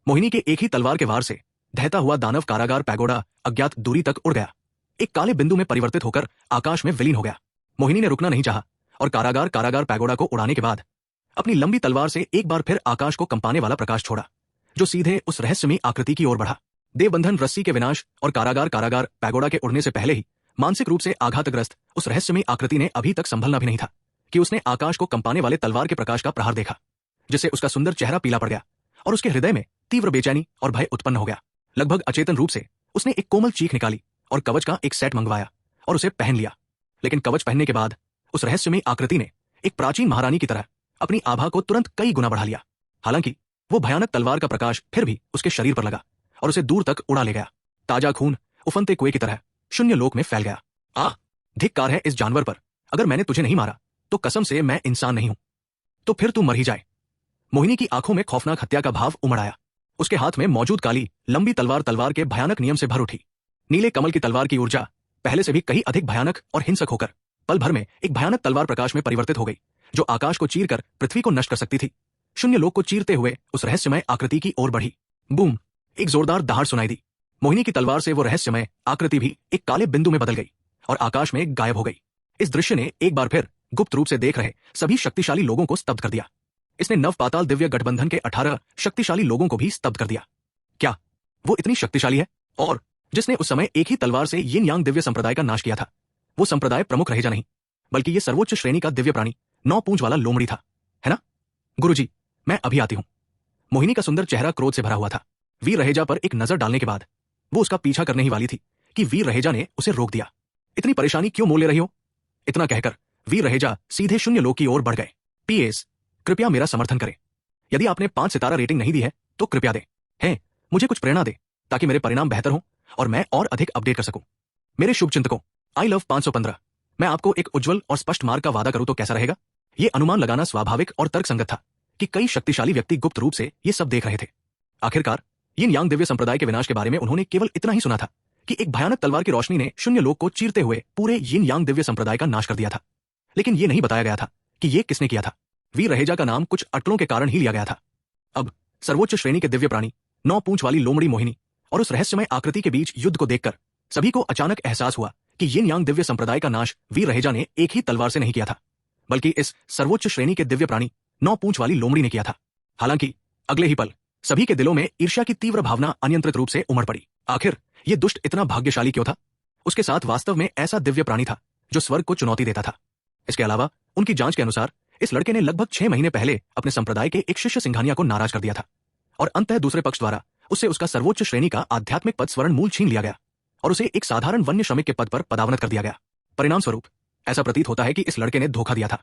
मोहिनी के एक ही तलवार के वार से दहता हुआ दानव कारागार पैगोडा अज्ञात दूरी तक उड़ गया, एक काले बिंदु में परिवर्तित होकर आकाश में विलीन हो गया। मोहिनी ने रुकना नहीं चाहा और कारागार पैगोडा को उड़ाने के बाद अपनी लंबी तलवार से एक बार फिर आकाश को कंपाने वाला प्रकाश छोड़ा, जो सीधे उस रहस्यमयी आकृति की ओर बढ़ा। देवबंधन रस्सी के विनाश और कारागार पैगोडा के उड़ने से पहले ही मानसिक रूप से आघातग्रस्त उस रहस्यमयी आकृति ने अभी तक संभलना भी नहीं था कि उसने आकाश को कंपाने वाले तलवार के प्रकाश का प्रहार देखा, जिससे उसका सुंदर चेहरा पीला पड़ गया और उसके हृदय में तीव्र बेचैनी और भय उत्पन्न हो गया। लगभग अचेतन रूप से उसने एक कोमल चीख निकाली और कवच का एक सेट मंगवाया और उसे पहन लिया। लेकिन कवच पहनने के बाद उस रहस्यमयी आकृति ने एक प्राचीन महारानी की तरह अपनी आभा को तुरंत कई गुना बढ़ा लिया। हालांकि वो भयानक तलवार का प्रकाश फिर भी उसके शरीर पर लगा और उसे दूर तक उड़ा ले गया। ताजा खून उफनते कुएं की तरह शून्य लोक में फैल गया। धिक्कार है इस जानवर पर, अगर मैंने तुझे नहीं मारा तो कसम से मैं इंसान नहीं हूं, तो फिर तू मर ही जाए। मोहिनी की आंखों में खौफनाक हत्या का भाव उमड़ आया। उसके हाथ में मौजूद काली लंबी तलवार के भयानक नियम से भर उठी। नीले कमल की तलवार की ऊर्जा पहले से भी कहीं अधिक भयानक और हिंसक होकर पल भर में एक भयानक तलवार प्रकाश में परिवर्तित हो गई, जो आकाश को चीरकर पृथ्वी को नष्ट कर सकती थी। शून्य लोक को चीरते हुए उस रहस्यमय आकृति की ओर बढ़ी। बूम, एक जोरदार दहाड़ सुनाई दी। मोहिनी की तलवार से वो रहस्यमय आकृति भी एक काले बिंदु में बदल गई और आकाश में गायब हो गई। इस दृश्य ने एक बार फिर गुप्त रूप से देख रहे सभी शक्तिशाली लोगों को स्तब्ध कर दिया। इसने नव पाताल दिव्य गठबंधन के 18 शक्तिशाली लोगों को भी स्तब्ध कर दिया। क्या वो इतनी शक्तिशाली है? और जिसने उस समय एक ही तलवार से यिन यांग दिव्य संप्रदाय का नाश किया था, वो संप्रदाय प्रमुख रहेजा नहीं, बल्कि ये सर्वोच्च श्रेणी का दिव्य प्राणी 9 पूंछ वाला लोमड़ी था, है ना? गुरुजी, मैं अभी आती हूं। मोहिनी का सुंदर चेहरा क्रोध से भरा हुआ था। वीर रहेजा पर एक नजर डालने के बाद वो उसका पीछा करने ही वाली थी कि वीर रहेजा ने उसे रोक दिया। इतनी परेशानी क्यों मोल ले रही हो? इतना कहकर वीर रहेजा सीधे शून्य लोक की ओर बढ़ गए। PS, कृपया मेरा समर्थन करें। यदि आपने 5 सितारा रेटिंग नहीं दी है तो कृपया दें। हैं, मुझे कुछ प्रेरणा दे ताकि मेरे परिणाम बेहतर हों और मैं और अधिक अपडेट कर सकूं। मेरे शुभचिंतकों, आई लव 515, मैं आपको एक उज्जवल और स्पष्ट मार्ग का वादा करूं तो कैसा रहेगा? ये अनुमान लगाना स्वाभाविक और तर्कसंगत था कि कई शक्तिशाली व्यक्ति गुप्त रूप से ये सब देख रहे थे। आखिरकार यिन यांग दिव्य संप्रदाय के विनाश के बारे में उन्होंने केवल इतना ही सुना था कि एक भयानक तलवार की रोशनी ने शून्य लोक को चीरते हुए पूरे यिन यांग दिव्य संप्रदाय का नाश कर दिया था, लेकिन ये नहीं बताया गया था कि ये किसने किया था। वीर रहेजा का नाम कुछ अटलों के कारण ही लिया गया था। अब सर्वोच्च श्रेणी के दिव्य प्राणी 9 पूंछ वाली लोमड़ी मोहिनी और उस रहस्यमय आकृति के बीच युद्ध को देखकर सभी को अचानक एहसास हुआ कि यिन यांग दिव्य संप्रदाय का नाश वीर रहेजा ने एक ही तलवार से नहीं किया था, बल्कि इस सर्वोच्च श्रेणी के दिव्य प्राणी 9 पूंछ वाली लोमड़ी ने किया था। हालांकि अगले ही पल सभी के दिलों में ईर्ष्या की तीव्र भावना अनियंत्रित रूप से उमड़ पड़ी। आखिर ये दुष्ट इतना भाग्यशाली क्यों था? उसके साथ वास्तव में ऐसा दिव्य प्राणी था जो स्वर्ग को चुनौती देता था। इसके अलावा उनकी जांच के अनुसार इस लड़के ने लगभग 6 महीने पहले अपने संप्रदाय के एक शिष्य सिंघानिया को नाराज कर दिया था और अंततः दूसरे पक्ष द्वारा उससे उसका सर्वोच्च श्रेणी का आध्यात्मिक पद स्वर्ण मूल छीन लिया गया और उसे एक साधारण वन्य श्रमिक के पद पर पदावनत कर दिया गया। परिणाम स्वरूप ऐसा प्रतीत होता है कि इस लड़के ने धोखा दिया था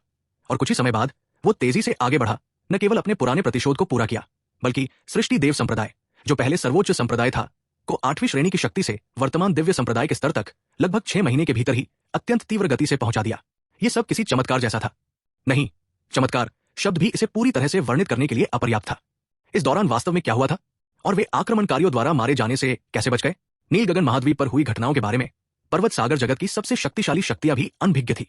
और कुछ ही समय बाद वो तेजी से आगे बढ़ा, न केवल अपने पुराने प्रतिशोध को पूरा किया बल्कि सृष्टि देव संप्रदाय, जो पहले सर्वोच्च संप्रदाय था, को 8वीं श्रेणी की शक्ति से वर्तमान दिव्य संप्रदाय के स्तर तक लगभग 6 महीने के भीतर ही अत्यंत तीव्र गति से पहुंचा दिया। ये सब किसी चमत्कार जैसा था? नहीं, चमत्कार शब्द भी इसे पूरी तरह से वर्णित करने के लिए अपर्याप्त था। इस दौरान वास्तव में क्या हुआ था और वे आक्रमणकारियों द्वारा मारे जाने से कैसे बच गए? नील गगन महाद्वीप पर हुई घटनाओं के बारे में पर्वत सागर जगत की सबसे शक्तिशाली शक्तियां भी अनभिज्ञ थी।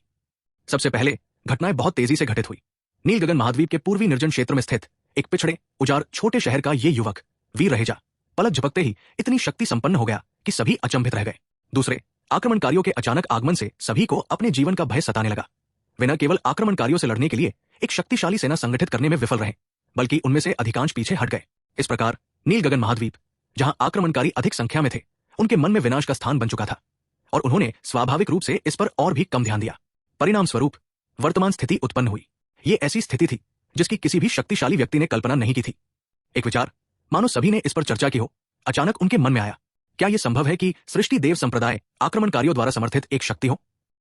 सबसे पहले घटनाएं बहुत तेजी से घटित हुई। नील गगन महाद्वीप के पूर्वी निर्जन क्षेत्र में स्थित एक पिछड़े उजाड़ छोटे शहर का ये युवक वीर रहेजा पलक झपकते ही इतनी शक्ति संपन्न हो गया कि सभी अचंभित रह गए। दूसरे, आक्रमणकारियों के अचानक आगमन से सभी को अपने जीवन का भय सताने लगा। वे न केवल आक्रमणकारियों से लड़ने के लिए एक शक्तिशाली सेना संगठित करने में विफल रहे, बल्कि उनमें से अधिकांश पीछे हट गए। इस प्रकार नील गगन महाद्वीप, जहां आक्रमणकारी अधिक संख्या में थे, उनके मन में विनाश का स्थान बन चुका था और उन्होंने स्वाभाविक रूप से इस पर और भी कम ध्यान दिया। परिणाम स्वरूप वर्तमान स्थिति उत्पन्न हुई। ये ऐसी स्थिति थी जिसकी किसी भी शक्तिशाली व्यक्ति ने कल्पना नहीं की थी। एक विचार, मानो सभी ने इस पर चर्चा की हो, अचानक उनके मन में आया। क्या यह संभव है कि सृष्टि देव संप्रदाय आक्रमणकारियों द्वारा समर्थित एक शक्ति हो?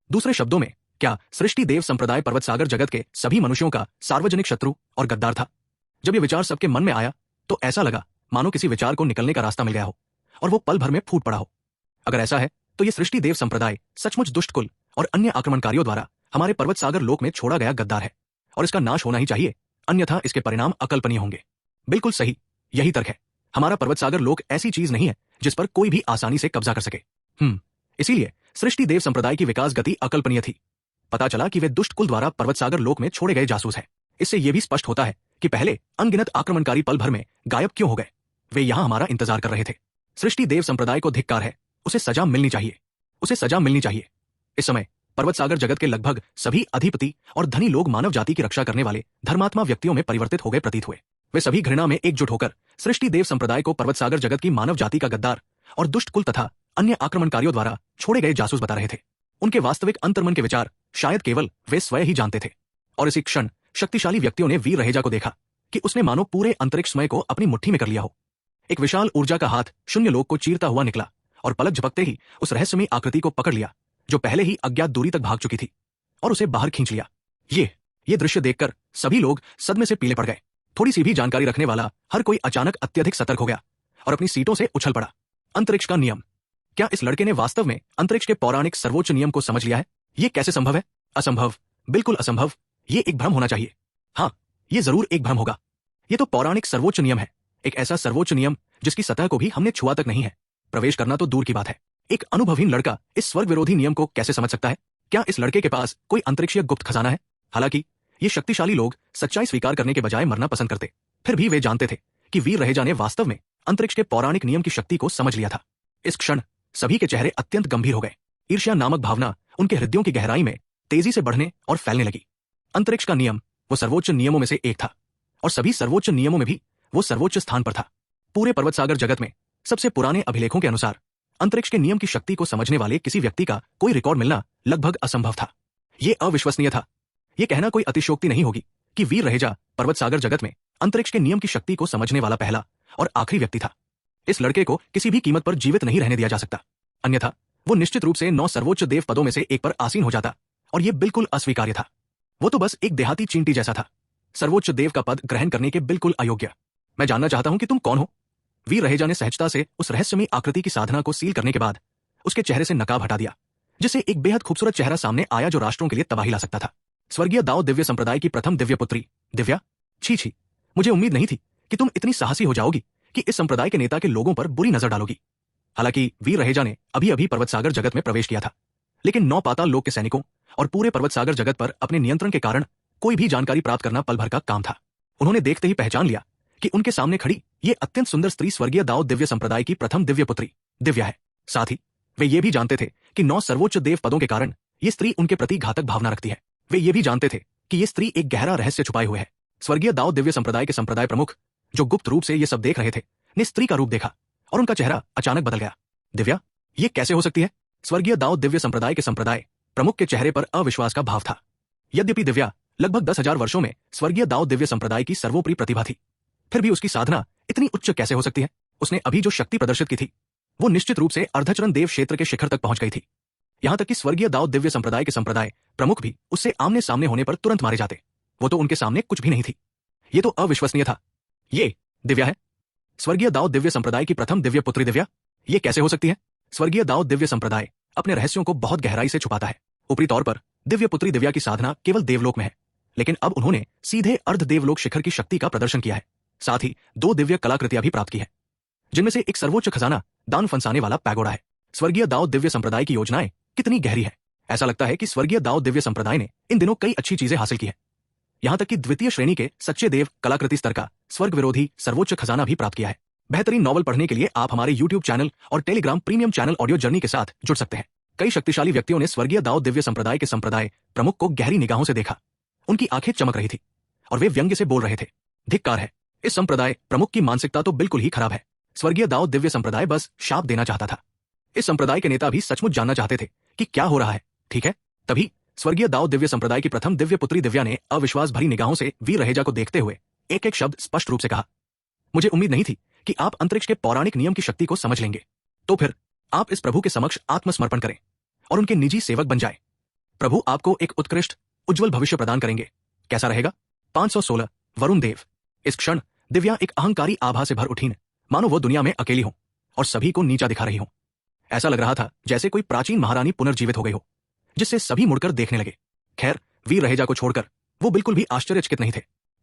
दूसरे शब्दों में, क्या सृष्टि देव संप्रदाय पर्वत सागर जगत के सभी मनुष्यों का सार्वजनिक शत्रु और गद्दार था? जब यह विचार सबके मन में आया तो ऐसा लगा मानो किसी विचार को निकलने का रास्ता मिल गया हो और वो पल भर में फूट पड़ा हो। अगर ऐसा है तो यह सृष्टि देव संप्रदाय सचमुच दुष्ट कुल और अन्य आक्रमणकारियों द्वारा हमारे पर्वत सागर लोक में छोड़ा गया गद्दार है और इसका नाश होना ही चाहिए, अन्यथा इसके परिणाम अकल्पनीय होंगे। बिल्कुल सही, यही तर्क है। हमारा पर्वत सागर लोक ऐसी चीज नहीं है जिस पर कोई भी आसानी से कब्जा कर सके। इसीलिए सृष्टि देव संप्रदाय की विकास गति अकल्पनीय थी। पता चला कि वे दुष्ट कुल द्वारा पर्वत सागर लोक में छोड़े गए जासूस हैं। इससे यह भी स्पष्ट होता है कि पहले अनगिनत आक्रमणकारी पल भर में गायब क्यों हो गए। वे यहां हमारा इंतजार कर रहे थे। सृष्टि देव संप्रदाय को धिक्कार है, उसे सजा मिलनी चाहिए, उसे सजा मिलनी चाहिए। इस समय पर्वत सागर जगत के लगभग सभी अधिपति और धनी लोग मानव जाति की रक्षा करने वाले धर्मात्मा व्यक्तियों में परिवर्तित हो गए प्रतीत हुए। वे सभी घृणा में एकजुट होकर सृष्टि देव संप्रदाय को पर्वत सागर जगत की मानव जाति का गद्दार और दुष्ट कुल तथा अन्य आक्रमणकारियों द्वारा छोड़े गए जासूस बता रहे थे। उनके वास्तविक अंतर्मन के विचार शायद केवल वे स्वयं ही जानते थे। और इसी क्षण शक्तिशाली व्यक्तियों ने वीर रहेजा को देखा कि उसने मानो पूरे अंतरिक्ष समय को अपनी मुट्ठी में कर लिया हो। एक विशाल ऊर्जा का हाथ शून्य लोक को चीरता हुआ निकला और पलक झपकते ही उस रहस्यमयी आकृति को पकड़ लिया जो पहले ही अज्ञात दूरी तक भाग चुकी थी और उसे बाहर खींच लिया। ये दृश्य देखकर सभी लोग सदमे से पीले पड़ गए। थोड़ी सी भी जानकारी रखने वाला हर कोई अचानक अत्यधिक सतर्क हो गया और अपनी सीटों से उछल पड़ा। अंतरिक्ष का नियम! क्या इस लड़के ने वास्तव में अंतरिक्ष के पौराणिक सर्वोच्च नियम को समझ लिया है? ये कैसे संभव है? असंभव, बिल्कुल असंभव। ये एक भ्रम होना चाहिए। हाँ, ये जरूर एक भ्रम होगा। ये तो पौराणिक सर्वोच्च नियम है, एक ऐसा सर्वोच्च नियम जिसकी सतह को भी हमने छुआ तक नहीं है। प्रवेश करना तो दूर की बात है। एक अनुभवहीन लड़का इस स्वर्ग विरोधी नियम को कैसे समझ सकता है? क्या इस लड़के के पास कोई अंतरिक्षीय गुप्त खजाना है? हालांकि ये शक्तिशाली लोग सच्चाई स्वीकार करने के बजाय मरना पसंद करते, फिर भी वे जानते थे कि वीर रहेजा ने वास्तव में अंतरिक्ष के पौराणिक नियम की शक्ति को समझ लिया था। इस क्षण सभी के चेहरे अत्यंत गंभीर हो गए। ईर्ष्या नामक भावना उनके हृदयों की गहराई में तेजी से बढ़ने और फैलने लगी। अंतरिक्ष का नियम वो सर्वोच्च नियमों में से एक था और सभी सर्वोच्च नियमों में भी वो सर्वोच्च स्थान पर था। पूरे पर्वत सागर जगत में सबसे पुराने अभिलेखों के अनुसार अंतरिक्ष के नियम की शक्ति को समझने वाले किसी व्यक्ति का कोई रिकॉर्ड मिलना लगभग असंभव था। ये अविश्वसनीय था। यह कहना कोई अतिशयोक्ति नहीं होगी कि वीर रहेजा पर्वत सागर जगत में अंतरिक्ष के नियम की शक्ति को समझने वाला पहला और आखिरी व्यक्ति था। इस लड़के को किसी भी कीमत पर जीवित नहीं रहने दिया जा सकता, अन्यथा वो निश्चित रूप से 9 सर्वोच्च देव पदों में से एक पर आसीन हो जाता और यह बिल्कुल अस्वीकार्य था। वो तो बस एक देहाती चींटी जैसा था, सर्वोच्च देव का पद ग्रहण करने के बिल्कुल अयोग्य। मैं जानना चाहता हूं कि तुम कौन हो? वीर रहेजा ने सहजता से उस रहस्यमयी आकृति की साधना को सील करने के बाद उसके चेहरे से नकाब हटा दिया, जिससे एक बेहद खूबसूरत चेहरा सामने आया जो राष्ट्रों के लिए तबाही ला सकता था। स्वर्गीय दाओ दिव्य संप्रदाय की प्रथम दिव्य पुत्री दिव्या। छी, मुझे उम्मीद नहीं थी कि तुम इतनी साहसी हो जाओगी कि इस संप्रदाय के नेता के लोगों पर बुरी नजर डालोगी। हालांकि वीर रहेजा ने अभी अभी पर्वत सागर जगत में प्रवेश किया था, लेकिन 9 पाताल लोक के सैनिकों और पूरे पर्वत सागर जगत पर अपने नियंत्रण के कारण कोई भी जानकारी प्राप्त करना पल भर का काम था। उन्होंने देखते ही पहचान लिया कि उनके सामने खड़ी ये अत्यंत सुंदर स्त्री स्वर्गीय दाओ दिव्य संप्रदाय की प्रथम दिव्य पुत्री दिव्या है। साथ ही वे ये भी जानते थे कि 9 सर्वोच्च देव पदों के कारण ये स्त्री उनके प्रति घातक भावना रखती है। वे ये भी जानते थे कि ये स्त्री एक गहरा रहस्य छुपाए हुए है। स्वर्गीय दाओ दिव्य संप्रदाय के संप्रदाय प्रमुख, जो गुप्त रूप से ये सब देख रहे थे, ने स्त्री का रूप देखा और उनका चेहरा अचानक बदल गया। दिव्या, ये कैसे हो सकती है? स्वर्गीय दाओ दिव्य संप्रदाय के संप्रदाय प्रमुख के चेहरे पर अविश्वास का भाव था। यद्यपि दिव्या लगभग 10,000 वर्षों में स्वर्गीय दाऊद दिव्य संप्रदाय की सर्वोपरि प्रतिभा थी। फिर भी उसकी साधना इतनी उच्च कैसे हो सकती है? उसने अभी जो शक्ति प्रदर्शित की थी वो निश्चित रूप से अर्धचरण देव क्षेत्र के शिखर तक पहुंच गई थी। यहां तक कि स्वर्गीय दाऊद दिव्य संप्रदाय के संप्रदाय प्रमुख भी उससे आमने सामने होने पर तुरंत मारे जाते। वो तो उनके सामने कुछ भी नहीं थी। ये तो अविश्वसनीय था। ये दिव्या है, स्वर्गीय दाऊद दिव्य संप्रदाय की प्रथम दिव्य पुत्री दिव्या। ये कैसे हो सकती है? स्वर्गीय दाऊद दिव्य संप्रदाय अपने रहस्यों को बहुत गहराई से छुपाता है। ऊपरी तौर पर दिव्य पुत्री दिव्या की साधना केवल देवलोक में है, लेकिन अब उन्होंने सीधे अर्ध देवलोक शिखर की शक्ति का प्रदर्शन किया है। साथ ही 2 दिव्य कलाकृतियां भी प्राप्त की है, जिनमें से एक सर्वोच्च खजाना दान फंसाने वाला पैगोडा है। स्वर्गीय दाऊद दिव्य संप्रदाय की योजनाएं कितनी गहरी है। ऐसा लगता है कि स्वर्गीय दाऊद दिव्य संप्रदाय ने इन दिनों कई अच्छी चीजें हासिल की है। यहां तक कि द्वितीय श्रेणी के सच्चे देव कलाकृति स्तर का स्वर्ग विरोधी सर्वोच्च खजाना भी प्राप्त किया है। बेहतरीन नॉवल पढ़ने के लिए आप हमारे YouTube चैनल और Telegram premium channel audio journey के साथ जुड़ सकते हैं। कई शक्तिशाली व्यक्तियों ने स्वर्गीय दाऊद दिव्य संप्रदाय के संप्रदाय प्रमुख को गहरी निगाहों से देखा। उनकी आंखें चमक रही थी और वे व्यंग्य से बोल रहे थे, धिक्कार है, इस संप्रदाय प्रमुख की मानसिकता तो बिल्कुल ही खराब है। स्वर्गीय दाऊद दिव्य संप्रदाय बस शाप देना चाहता था। इस संप्रदाय के नेता भी सचमुच जानना चाहते थे कि क्या हो रहा है। ठीक है, तभी स्वर्गीय दाऊद दिव्य संप्रदाय की प्रथम दिव्य पुत्री दिव्या ने अविश्वास भरी निगाहों से वीर रहेजा को देखते हुए एक एक शब्द स्पष्ट रूप से कहा, मुझे उम्मीद नहीं थी कि आप अंतरिक्ष के पौराणिक नियम की शक्ति को समझ लेंगे। तो फिर आप इस प्रभु के समक्ष आत्मसमर्पण करें और उनके निजी सेवक बन जाए। प्रभु आपको एक उत्कृष्ट उज्जवल भविष्य प्रदान करेंगे। कैसा रहेगा? 516 वरुण देव। इस क्षण दिव्या एक अहंकारी आभा से भर उठी, मानो वो दुनिया में अकेली हो और सभी को नीचा दिखा रही हो। ऐसा लग रहा था जैसे कोई प्राचीन महारानी पुनर्जीवित हो गई हो, जिससे सभी मुड़कर देखने लगे। खैर, वीर रहेजा को छोड़कर वो बिल्कुल भी आश्चर्यचकित नहीं थे।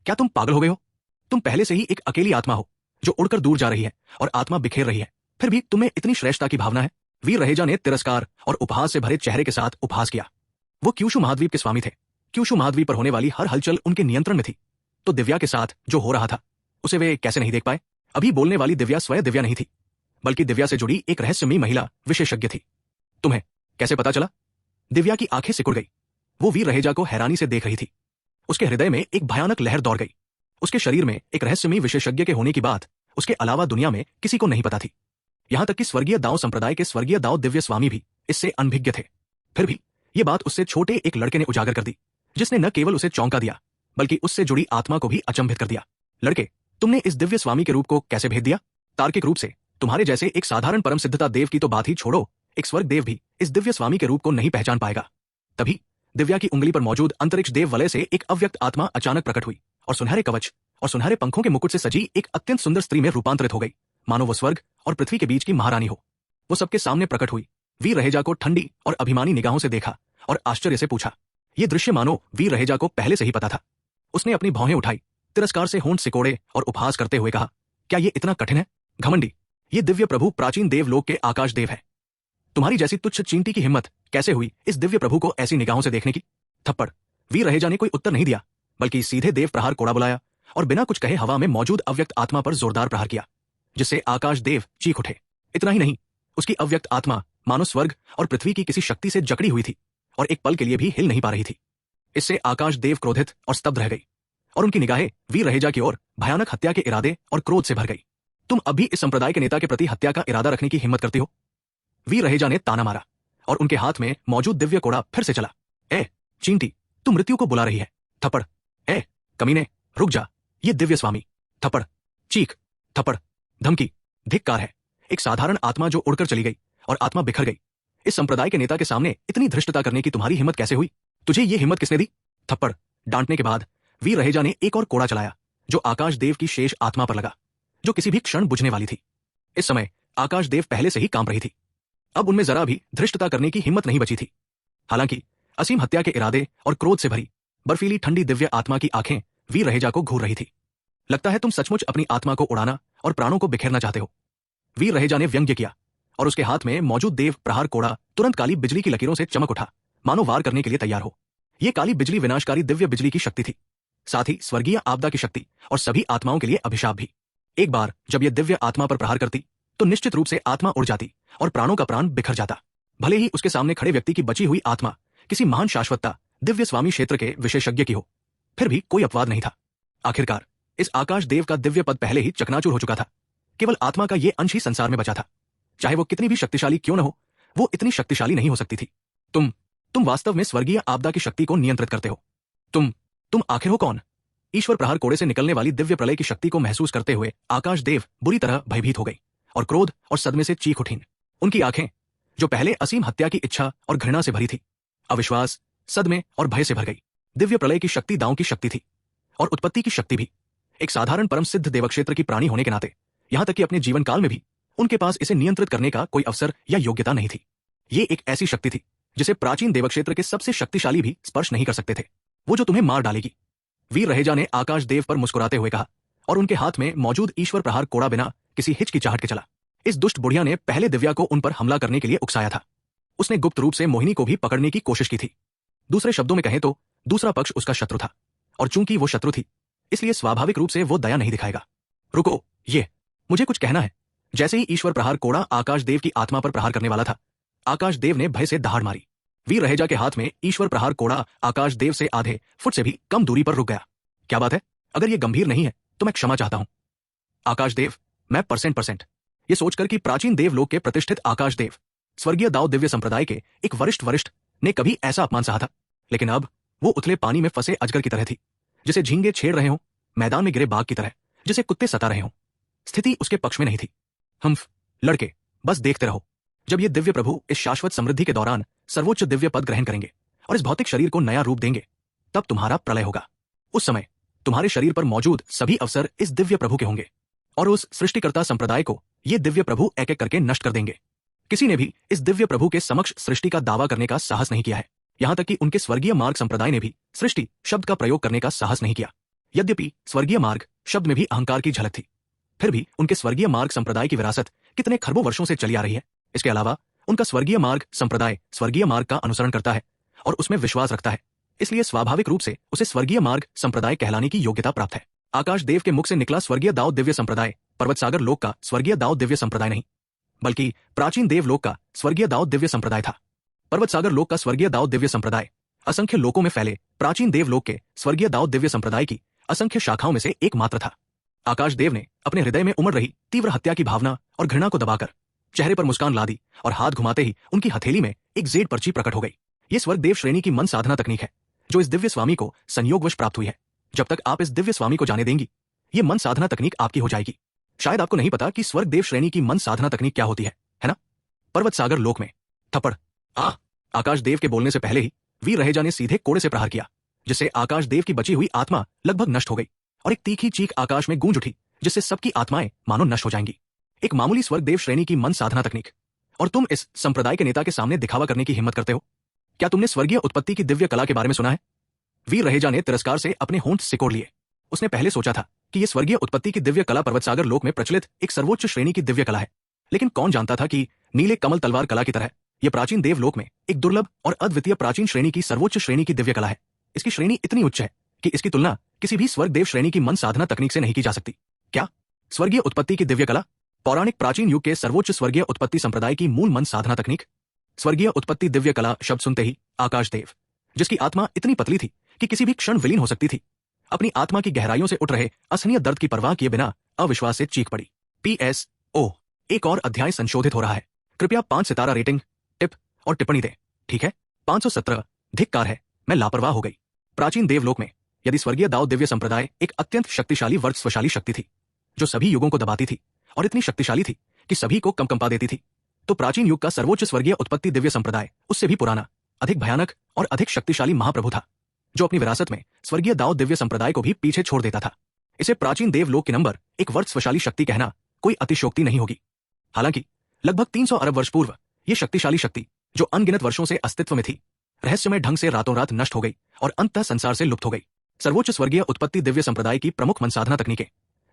क्या तुम पागल हो गए हो? तुम पहले से ही एक अकेली आत्मा हो जो उड़कर दूर जा रही है और आत्मा बिखेर रही है, फिर भी तुम्हें इतनी श्रेष्ठता की भावना है? वीर रहेजा ने तिरस्कार और उपहास से भरे चेहरे के साथ उपहास किया। वो क्यूशु महाद्वीप के स्वामी थे। क्यूशु महाद्वीप पर होने वाली हर हलचल उनके नियंत्रण में थी, तो दिव्या के साथ जो हो रहा था उसे वे कैसे नहीं देख पाए? अभी बोलने वाली दिव्या स्वयं दिव्या नहीं थी, बल्कि दिव्या से जुड़ी एक रहस्यमयी महिला विशेषज्ञ थी। तुम्हें कैसे पता चला? दिव्या की आंखें सिकुड़ गई। वो वीर रहेजा को हैरानी से देख रही थी। उसके हृदय में एक भयानक लहर दौड़ गई। उसके शरीर में एक रहस्यमयी विशेषज्ञ के होने की बात उसके अलावा दुनिया में किसी को नहीं पता थी। यहां तक कि स्वर्गीय दाऊद संप्रदाय के स्वर्गीय दाऊद दिव्य स्वामी भी इससे अनभिज्ञ थे। फिर भी ये बात उससे छोटे एक लड़के ने उजागर कर दी, जिसने न केवल उसे चौंका दिया बल्कि उससे जुड़ी आत्मा को भी अचंभित कर दिया। लड़के, तुमने इस दिव्य स्वामी के रूप को कैसे भेद दिया? तार्किक रूप से तुम्हारे जैसे एक साधारण परम सिद्धता देव की तो बात ही छोड़ो, एक स्वर्ग देव भी इस दिव्य स्वामी के रूप को नहीं पहचान पाएगा। तभी दिव्या की उंगली पर मौजूद अंतरिक्ष देव वलय से एक अव्यक्त आत्मा अचानक प्रकट हुई और सुनहरे कवच और सुनहरे पंखों के मुकुट से सजी एक अत्यंत सुंदर स्त्री में रूपांतरित हो गई, मानो वो स्वर्ग और पृथ्वी के बीच की महारानी हो। वो सबके सामने प्रकट हुई, वीर रहेजा को ठंडी और अभिमानी निगाहों से देखा और आश्चर्य से पूछा। ये दृश्य मानो वीर रहेजा को पहले से ही पता था। उसने अपनी भौहें उठाई, तिरस्कार से होंठ सिकोड़े और उपहास करते हुए कहा, क्या ये इतना कठिन है? घमंडी, ये दिव्य प्रभु प्राचीन देवलोक के आकाश देव है। तुम्हारी जैसी तुच्छ चींटी की हिम्मत कैसे हुई इस दिव्य प्रभु को ऐसी निगाहों से देखने की? थप्पड़। वीर रहेजा ने कोई उत्तर नहीं दिया, बल्कि सीधे देव प्रहार कोड़ा बुलाया और बिना कुछ कहे हवा में मौजूद अव्यक्त आत्मा पर जोरदार प्रहार किया, जिससे आकाश देव चीख उठे। इतना ही नहीं, उसकी अव्यक्त आत्मा मानो स्वर्ग और पृथ्वी की किसी शक्ति से जकड़ी हुई थी और एक पल के लिए भी हिल नहीं पा रही थी। इससे आकाश देव क्रोधित और स्तब्ध रह गई और उनकी निगाहें वीर रहेजा की ओर भयानक हत्या के इरादे और क्रोध से भर गई। तुम अब भी इस संप्रदाय के नेता के प्रति हत्या का इरादा रखने की हिम्मत करती हो? वीर रहेजा ने ताना मारा और उनके हाथ में मौजूद दिव्य कोड़ा फिर से चला। ए चींटी, तू मृत्यु को बुला रही है। थप्पड़। ए कमीने, रुक जा, ये दिव्य स्वामी। थप्पड़। चीख। थप्पड़। धमकी। धिक्कार है, एक साधारण आत्मा जो उड़कर चली गई और आत्मा बिखर गई। इस संप्रदाय के नेता के सामने इतनी धृष्टता करने की तुम्हारी हिम्मत कैसे हुई? तुझे ये हिम्मत किसने दी? थप्पड़। डांटने के बाद वीर रहेजा ने एक और कोड़ा चलाया, जो आकाश देव की शेष आत्मा पर लगा, जो किसी भी क्षण बुझने वाली थी। इस समय आकाश देव पहले से ही कांप रही थी। अब उनमें जरा भी धृष्टता करने की हिम्मत नहीं बची थी। हालांकि असीम हत्या के इरादे और क्रोध से भरी बर्फीली ठंडी दिव्य आत्मा की आंखें वीर रहेजा को घूर रही थी। लगता है तुम सचमुच अपनी आत्मा को उड़ाना और प्राणों को बिखेरना चाहते हो। वीर रहेजा ने व्यंग्य किया और उसके हाथ में मौजूद देव प्रहार कोड़ा तुरंत काली बिजली की लकीरों से चमक उठा, मानो वार करने के लिए तैयार हो। यह काली बिजली विनाशकारी दिव्य बिजली की शक्ति थी, साथ ही स्वर्गीय आपदा की शक्ति और सभी आत्माओं के लिए अभिशाप भी। एक बार जब यह दिव्य आत्मा पर प्रहार करती तो निश्चित रूप से आत्मा उड़ जाती और प्राणों का प्राण बिखर जाता। भले ही उसके सामने खड़े व्यक्ति की बची हुई आत्मा किसी महान शाश्वतता दिव्य स्वामी क्षेत्र के विशेषज्ञ की हो, फिर भी कोई अपवाद नहीं था। आखिरकार इस आकाश देव का दिव्य पद पहले ही चकनाचूर हो चुका था। केवल आत्मा का यह अंश ही संसार में बचा था। चाहे वो कितनी भी शक्तिशाली क्यों न हो, वो इतनी शक्तिशाली नहीं हो सकती थी। तुम वास्तव में स्वर्गीय आपदा की शक्ति को नियंत्रित करते हो। तुम आखिर हो कौन? ईश्वर प्रहार कोड़े से निकलने वाली दिव्य प्रलय की शक्ति को महसूस करते हुए आकाश देव बुरी तरह भयभीत हो गई और क्रोध और सदमे से चीख उठीं। उनकी आंखें, जो पहले असीम हत्या की इच्छा और घृणा से भरी थी, अविश्वास, सदमे और भय से भर गई। दिव्य प्रलय की शक्ति दांव की शक्ति थी और उत्पत्ति की शक्ति भी। एक साधारण परम सिद्ध देवक्षेत्र की प्राणी होने के नाते, यहां तक कि अपने जीवन काल में भी उनके पास इसे नियंत्रित करने का कोई अवसर या योग्यता नहीं थी। ये एक ऐसी शक्ति थी जिसे प्राचीन देवक्षेत्र के सबसे शक्तिशाली भी स्पर्श नहीं कर सकते थे, वो जो तुम्हें मार डालेगी। वीर रहेजा ने आकाश देव पर मुस्कुराते हुए कहा और उनके हाथ में मौजूद ईश्वर प्रहार कोड़ा बिना किसी हिचकिचाहट के चला। इस दुष्ट बुढ़िया ने पहले दिव्या को उन पर हमला करने के लिए उकसाया था। उसने गुप्त रूप से मोहिनी को भी पकड़ने की कोशिश की थी। दूसरे शब्दों में कहें तो दूसरा पक्ष उसका शत्रु था, और चूंकि वो शत्रु थी, इसलिए स्वाभाविक रूप से वो दया नहीं दिखाएगा। रुको, मुझे कुछ कहना है। जैसे ही ईश्वर प्रहार कोड़ा आकाश देव की आत्मा पर प्रहार करने वाला था, आकाश देव ने भय से दहाड़ मारी। वीर रहेजा के हाथ में ईश्वर प्रहार कोड़ा आकाश देव से आधे फुट से भी कम दूरी पर रुक गया। क्या बात है? अगर ये गंभीर नहीं है तो मैं क्षमा चाहता हूं। आकाश देव, मैं %%। ये सोचकर कि प्राचीन देवलोक के प्रतिष्ठित आकाश देव, स्वर्गीय दाव दिव्य संप्रदाय के एक वरिष्ठ ने कभी ऐसा अपमान सहा था, लेकिन अब वो उथले पानी में फंसे अजगर की तरह थी, जिसे झींगे छेड़ रहे हों, मैदान में गिरे बाघ की तरह, जिसे कुत्ते सता रहे हों। स्थिति उसके पक्ष में नहीं थी। लड़के, बस देखते रहो। जब ये दिव्य प्रभु इस शाश्वत समृद्धि के दौरान सर्वोच्च दिव्य पद ग्रहण करेंगे और इस भौतिक शरीर को नया रूप देंगे, तब तुम्हारा प्रलय होगा। उस समय तुम्हारे शरीर पर मौजूद सभी अवसर इस दिव्य प्रभु के होंगे और उस सृष्टिकर्ता संप्रदाय को ये दिव्य प्रभु एक एक करके नष्ट कर देंगे। किसी ने भी इस दिव्य प्रभु के समक्ष सृष्टि का दावा करने का साहस नहीं किया है, यहां तक कि उनके स्वर्गीय मार्ग संप्रदाय ने भी सृष्टि शब्द का प्रयोग करने का साहस नहीं किया। यद्यपि स्वर्गीय मार्ग शब्द में भी अहंकार की झलक थी, फिर भी उनके स्वर्गीय मार्ग संप्रदाय की विरासत कितने खरबों वर्षों से चली आ रही है। इसके अलावा उनका स्वर्गीय मार्ग संप्रदाय स्वर्गीय मार्ग का अनुसरण करता है और उसमें विश्वास रखता है, इसलिए स्वाभाविक रूप से उसे स्वर्गीय मार्ग संप्रदाय कहलाने की योग्यता प्राप्त है। आकाश देव के मुख से निकला स्वर्गीय दाव दिव्य संप्रदाय पर्वत सागर लोक का स्वर्गीय दाव दिव्य संप्रदाय नहीं, बल्कि प्राचीन देवलोक का स्वर्गीय दाव दिव्य संप्रदाय था। पर्वत सागर लोक का स्वर्गीय दाव दिव्य संप्रदाय असंख्य लोकों में फैले प्राचीन देवलोक के स्वर्गीय दाव दिव्य संप्रदाय की असंख्य शाखाओं में से एक मात्र था। आकाश देव ने अपने हृदय में उमड़ रही तीव्र हत्या की भावना और घृणा को दबाकर चेहरे पर मुस्कान ला दी और हाथ घुमाते ही उनकी हथेली में एक जेड पर्ची प्रकट हो गई। ये स्वर्ग देव श्रेणी की मन साधना तकनीक है जो इस दिव्य स्वामी को संयोगवश प्राप्त हुई है। जब तक आप इस दिव्य स्वामी को जाने देंगी, ये मन साधना तकनीक आपकी हो जाएगी। शायद आपको नहीं पता कि स्वर्ग देव श्रेणी की मन साधना तकनीक क्या होती है ना? पर्वत सागर लोक में थप्पड़। आकाश देव के बोलने से पहले ही वीर रहेजा ने सीधे कोड़े से प्रहार किया, जिससे आकाश देव की बची हुई आत्मा लगभग नष्ट हो गई और एक तीखी चीख आकाश में गूंज उठी, जिससे सबकी आत्माएं मानो नष्ट हो जाएंगी। एक मामूली स्वर्ग देव श्रेणी की मन साधना तकनीक, और तुम इस संप्रदाय के नेता के सामने दिखावा करने की हिम्मत करते हो? क्या तुमने स्वर्गीय उत्पत्ति की दिव्य कला के बारे में सुना है? वीर रहेजा ने तिरस्कार से अपने होंठ सिकोड़ लिए। उसने पहले सोचा था कि यह स्वर्गीय उत्पत्ति की दिव्य कला पर्वत सागर लोक में प्रचलित एक सर्वोच्च श्रेणी की दिव्य कला है, लेकिन कौन जानता था कि नीले कमल तलवार कला की तरह यह प्राचीन देवलोक में एक दुर्लभ और अद्वितीय प्राचीन श्रेणी की सर्वोच्च श्रेणी की दिव्य कला है। इसकी श्रेणी इतनी उच्च है कि इसकी तुलना किसी भी स्वर्ग देव श्रेणी की मन साधना तकनीक से नहीं की जा सकती। क्या स्वर्गीय उत्पत्ति की दिव्य कला? पौराणिक प्राचीन युग के सर्वोच्च स्वर्गीय उत्पत्ति संप्रदाय की मूल मन साधना तकनीक। स्वर्गीय उत्पत्ति दिव्य कला शब्द सुनते ही आकाश देव, जिसकी आत्मा इतनी पतली थी कि किसी भी क्षण विलीन हो सकती थी, अपनी आत्मा की गहराइयों से उठ रहे असहनीय दर्द की परवाह किए बिना अविश्वास से चीख पड़ी। PS एक और अध्याय संशोधित हो रहा है। कृपया 5 सितारा रेटिंग, टिप और टिप्पणी दें, ठीक है? 517 धिक्कार है, मैं लापरवाह हो गई। प्राचीन देवलोक में यदि स्वर्गीय दाव दिव्य संप्रदाय एक अत्यंत शक्तिशाली वर्चस्वशाली शक्ति थी जो सभी युगों को दबाती थी और इतनी शक्तिशाली थी कि सभी को कंपा देती थी, तो प्राचीन युग का सर्वोच्च स्वर्गीय उत्पत्ति दिव्य संप्रदाय उससे भी पुराना, अधिक भयानक और अधिक शक्तिशाली महाप्रभु था, जो अपनी विरासत में स्वर्गीय दाव दिव्य संप्रदाय को भी पीछे छोड़ देता था। इसे प्राचीन देवलोक के नंबर एक वर्चस्वशाली शक्ति कहना कोई अतिशयोक्ति नहीं होगी। हालांकि लगभग 300 अरब वर्ष पूर्व यह शक्तिशाली शक्ति, जो अनगिनत वर्षों से अस्तित्व में थी, रहस्यमय ढंग से रातों रात नष्ट हो गई और अंततः संसार से लुप्त हो गई। सर्वोच्च स्वर्गीय उत्पत्ति दिव्य संप्रदाय की प्रमुख मनसाधना तकनीकें,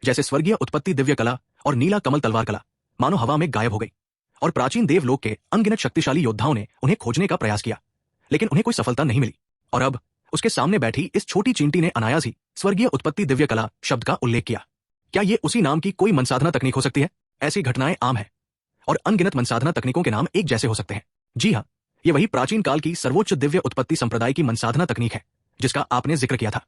जैसे स्वर्गीय उत्पत्ति दिव्य कला और नीला कमल तलवार कला, मानो हवा में गायब हो गई और प्राचीन देवलोक के अनगिनत शक्तिशाली योद्धाओं ने उन्हें खोजने का प्रयास किया, लेकिन उन्हें कोई सफलता नहीं मिली। और अब उसके सामने बैठी इस छोटी चींटी ने अनायास ही स्वर्गीय उत्पत्ति दिव्य कला शब्द का उल्लेख किया। क्या ये उसी नाम की कोई मनसाधना तकनीक हो सकती है? ऐसी घटनाएं आम है और अनगिनत मनसाधना तकनीकों के नाम एक जैसे हो सकते हैं। जी हाँ, ये वही प्राचीन काल की सर्वोच्च दिव्य उत्पत्ति संप्रदाय की मनसाधना तकनीक है जिसका आपने जिक्र किया था।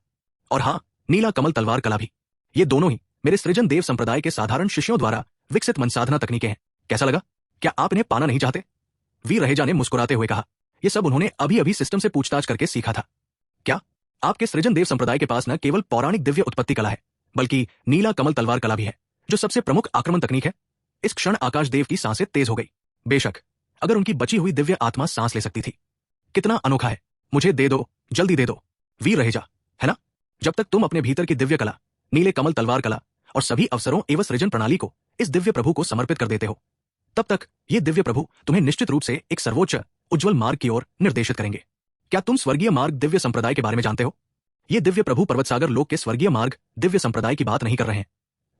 और हाँ, नीला कमल तलवार कला भी। ये दोनों ही मेरे सृजन देव संप्रदाय के साधारण शिष्यों द्वारा विकसित मनसाधना तकनीकें हैं। कैसा लगा? क्या आप इन्हें पाना नहीं चाहते? वीर रहेजा ने मुस्कुराते हुए कहा। यह सब उन्होंने अभी अभी सिस्टम से पूछताछ करके सीखा था। क्या आपके सृजन देव संप्रदाय के पास न केवल पौराणिक दिव्य उत्पत्ति कला है, बल्कि नीला कमल तलवार कला भी है, जो सबसे प्रमुख आक्रमण तकनीक है। इस क्षण आकाश देव की सांसें तेज हो गई। बेशक अगर उनकी बची हुई दिव्य आत्मा सांस ले सकती थी। कितना अनोखा है, मुझे दे दो, जल्दी दे दो, वीर रहेजा, है ना? जब तक तुम अपने भीतर की दिव्य कला, नीले कमल तलवार कला और सभी अवसरों एवं सृजन प्रणाली को इस दिव्य प्रभु को समर्पित कर देते हो, तब तक ये दिव्य प्रभु तुम्हें निश्चित रूप से एक सर्वोच्च उज्ज्वल मार्ग की ओर निर्देशित करेंगे। क्या तुम स्वर्गीय मार्ग दिव्य संप्रदाय के बारे में जानते हो? ये दिव्य प्रभु पर्वतसागर लोक के स्वर्गीय मार्ग दिव्य संप्रदाय की बात नहीं कर रहे हैं,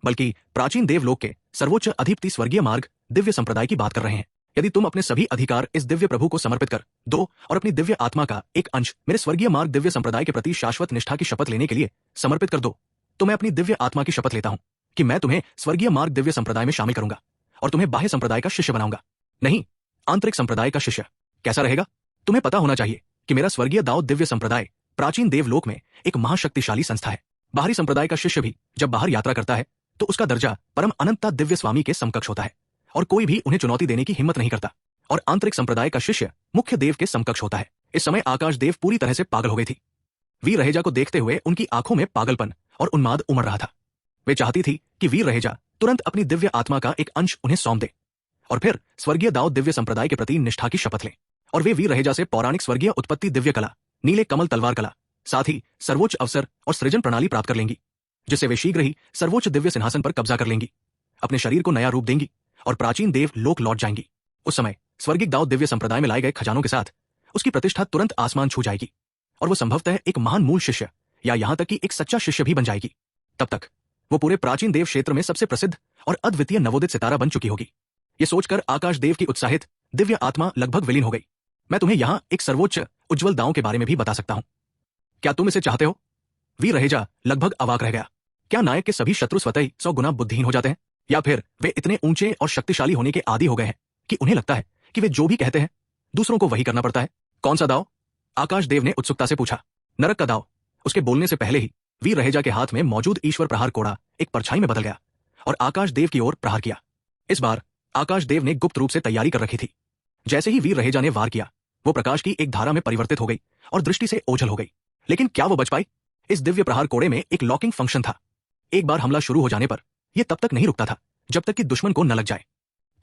बल्कि प्राचीन देवलोक के सर्वोच्च अधिपति स्वर्गीय मार्ग दिव्य संप्रदाय की बात कर रहे हैं। यदि तुम अपने सभी अधिकार इस दिव्य प्रभु को समर्पित कर दो और अपनी दिव्य आत्मा का एक अंश मेरे स्वर्गीय मार्ग दिव्य संप्रदाय के प्रति शाश्वत निष्ठा की शपथ लेने के लिए समर्पित कर दो, तो मैं अपनी दिव्य आत्मा की शपथ लेता हूं कि मैं तुम्हें स्वर्गीय मार्ग दिव्य संप्रदाय में शामिल करूंगा और तुम्हें बाह्य संप्रदाय का शिष्य बनाऊंगा, नहीं आंतरिक संप्रदाय का शिष्य। कैसा रहेगा? तुम्हें पता होना चाहिए कि मेरा स्वर्गीय दाऊद दिव्य संप्रदाय प्राचीन देवलोक में एक महाशक्तिशाली संस्था है। बाहरी संप्रदाय का शिष्य भी जब बाहर यात्रा करता है तो उसका दर्जा परम अनंता दिव्य स्वामी के समकक्ष होता है और कोई भी उन्हें चुनौती देने की हिम्मत नहीं करता, और आंतरिक संप्रदाय का शिष्य मुख्य देव के समकक्ष होता है। इस समय आकाश देव पूरी तरह से पागल हो गई थी। वीर रहेजा को देखते हुए उनकी आंखों में पागलपन और उन्माद उमड़ रहा था। वे चाहती थी कि वीर रहेजा तुरंत अपनी दिव्य आत्मा का एक अंश उन्हें सौंप दे और फिर स्वर्गीय दाऊद दिव्य संप्रदाय के प्रति निष्ठा की शपथ लें, और वे वीर रहेजा से पौराणिक स्वर्गीय उत्पत्ति दिव्य कला, नीले कमल तलवार कला, साथ ही सर्वोच्च अवसर और सृजन प्रणाली प्राप्त कर लेंगी, जिससे वे शीघ्र ही सर्वोच्च दिव्य सिंहासन पर कब्जा कर लेंगी, अपने शरीर को नया रूप देंगी और प्राचीन देव लोक लौट जाएंगी। उस समय स्वर्गीय दाऊद दिव्य संप्रदाय में लाए गए खजानों के साथ उसकी प्रतिष्ठा तुरंत आसमान छू जाएगी और वो संभवतः एक महान मूल शिष्य या यहां तक कि एक सच्चा शिष्य भी बन जाएगी। तब तक वो पूरे प्राचीन देव क्षेत्र में सबसे प्रसिद्ध और अद्वितीय नवोदित सितारा बन चुकी होगी। ये सोचकर आकाश देव की उत्साहित दिव्य आत्मा लगभग विलीन हो गई। मैं तुम्हें यहां एक सर्वोच्च उज्ज्वल दांव के बारे में भी बता सकता हूं। क्या तुम इसे चाहते हो? वीर रहेजा लगभग अवाक रह गया। क्या नायक के सभी शत्रु स्वतः ही 100 गुना बुद्धिहीन हो जाते हैं, या फिर वे इतने ऊंचे और शक्तिशाली होने के आदी हो गए हैं कि उन्हें लगता है कि वे जो भी कहते हैं दूसरों को वही करना पड़ता है? कौन सा दाव? आकाश देव ने उत्सुकता से पूछा। नरक का दाव। उसके बोलने से पहले ही वीर रहेजा के हाथ में मौजूद ईश्वर प्रहार कोड़ा एक परछाई में बदल गया और आकाश देव की ओर प्रहार किया। इस बार आकाश देव ने गुप्त रूप से तैयारी कर रखी थी। जैसे ही वीर रहेजा ने वार किया, वो प्रकाश की एक धारा में परिवर्तित हो गई और दृष्टि से ओझल हो गई। लेकिन क्या वो बच पाई? इस दिव्य प्रहार कोड़े में एक लॉकिंग फंक्शन था। एक बार हमला शुरू हो जाने पर यह तब तक नहीं रुकता था जब तक कि दुश्मन को न लग जाए।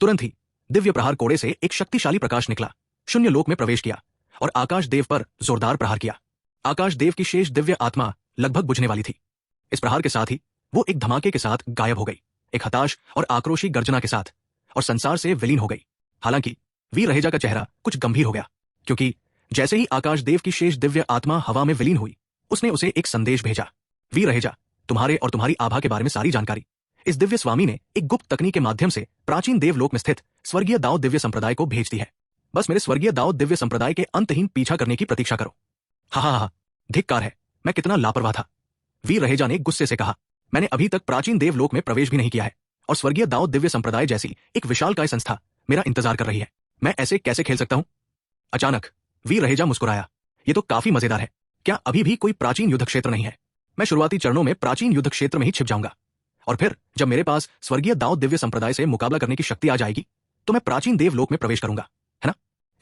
तुरंत ही दिव्य प्रहार कोड़े से एक शक्तिशाली प्रकाश निकला, शून्य लोक में प्रवेश किया और आकाश देव पर जोरदार प्रहार किया। आकाश देव की शेष दिव्य आत्मा लगभग बुझने वाली थी। इस प्रहार के साथ ही वो एक धमाके के साथ गायब हो गई, एक हताश और आक्रोशी गर्जना के साथ, और संसार से विलीन हो गई। हालांकि वीर रहेजा का चेहरा कुछ गंभीर हो गया, क्योंकि जैसे ही आकाश देव की शेष दिव्य आत्मा हवा में विलीन हुई, उसने उसे एक संदेश भेजा। वीर रहेजा, तुम्हारे और तुम्हारी आभा के बारे में सारी जानकारी इस दिव्य स्वामी ने एक गुप्त तकनीक के माध्यम से प्राचीन देवलोक में स्थित स्वर्गीय दाऊद दिव्य संप्रदाय को भेज दी है। बस मेरे स्वर्गीय दाऊद दिव्य संप्रदाय के अंतहीन पीछा करने की प्रतीक्षा करो। हा, धिक्कार है, मैं कितना लापरवाह था। वीर रहेजा ने गुस्से से कहा। मैंने अभी तक प्राचीन देवलोक में प्रवेश भी नहीं किया है और स्वर्गीय दाऊद दिव्य संप्रदाय जैसी एक विशालकाय संस्था मेरा इंतजार कर रही है। मैं ऐसे कैसे खेल सकता हूं? अचानक वीर रहेजा मुस्कुराया। ये तो काफी मजेदार है। क्या अभी भी कोई प्राचीन युद्ध क्षेत्र नहीं है? मैं शुरुआती चरणों में प्राचीन युद्ध क्षेत्र में ही छिप जाऊंगा, और फिर जब मेरे पास स्वर्गीय दाऊद दिव्य संप्रदाय से मुकाबला करने की शक्ति आ जाएगी तो मैं प्राचीन देवलोक में प्रवेश करूंगा, है ना?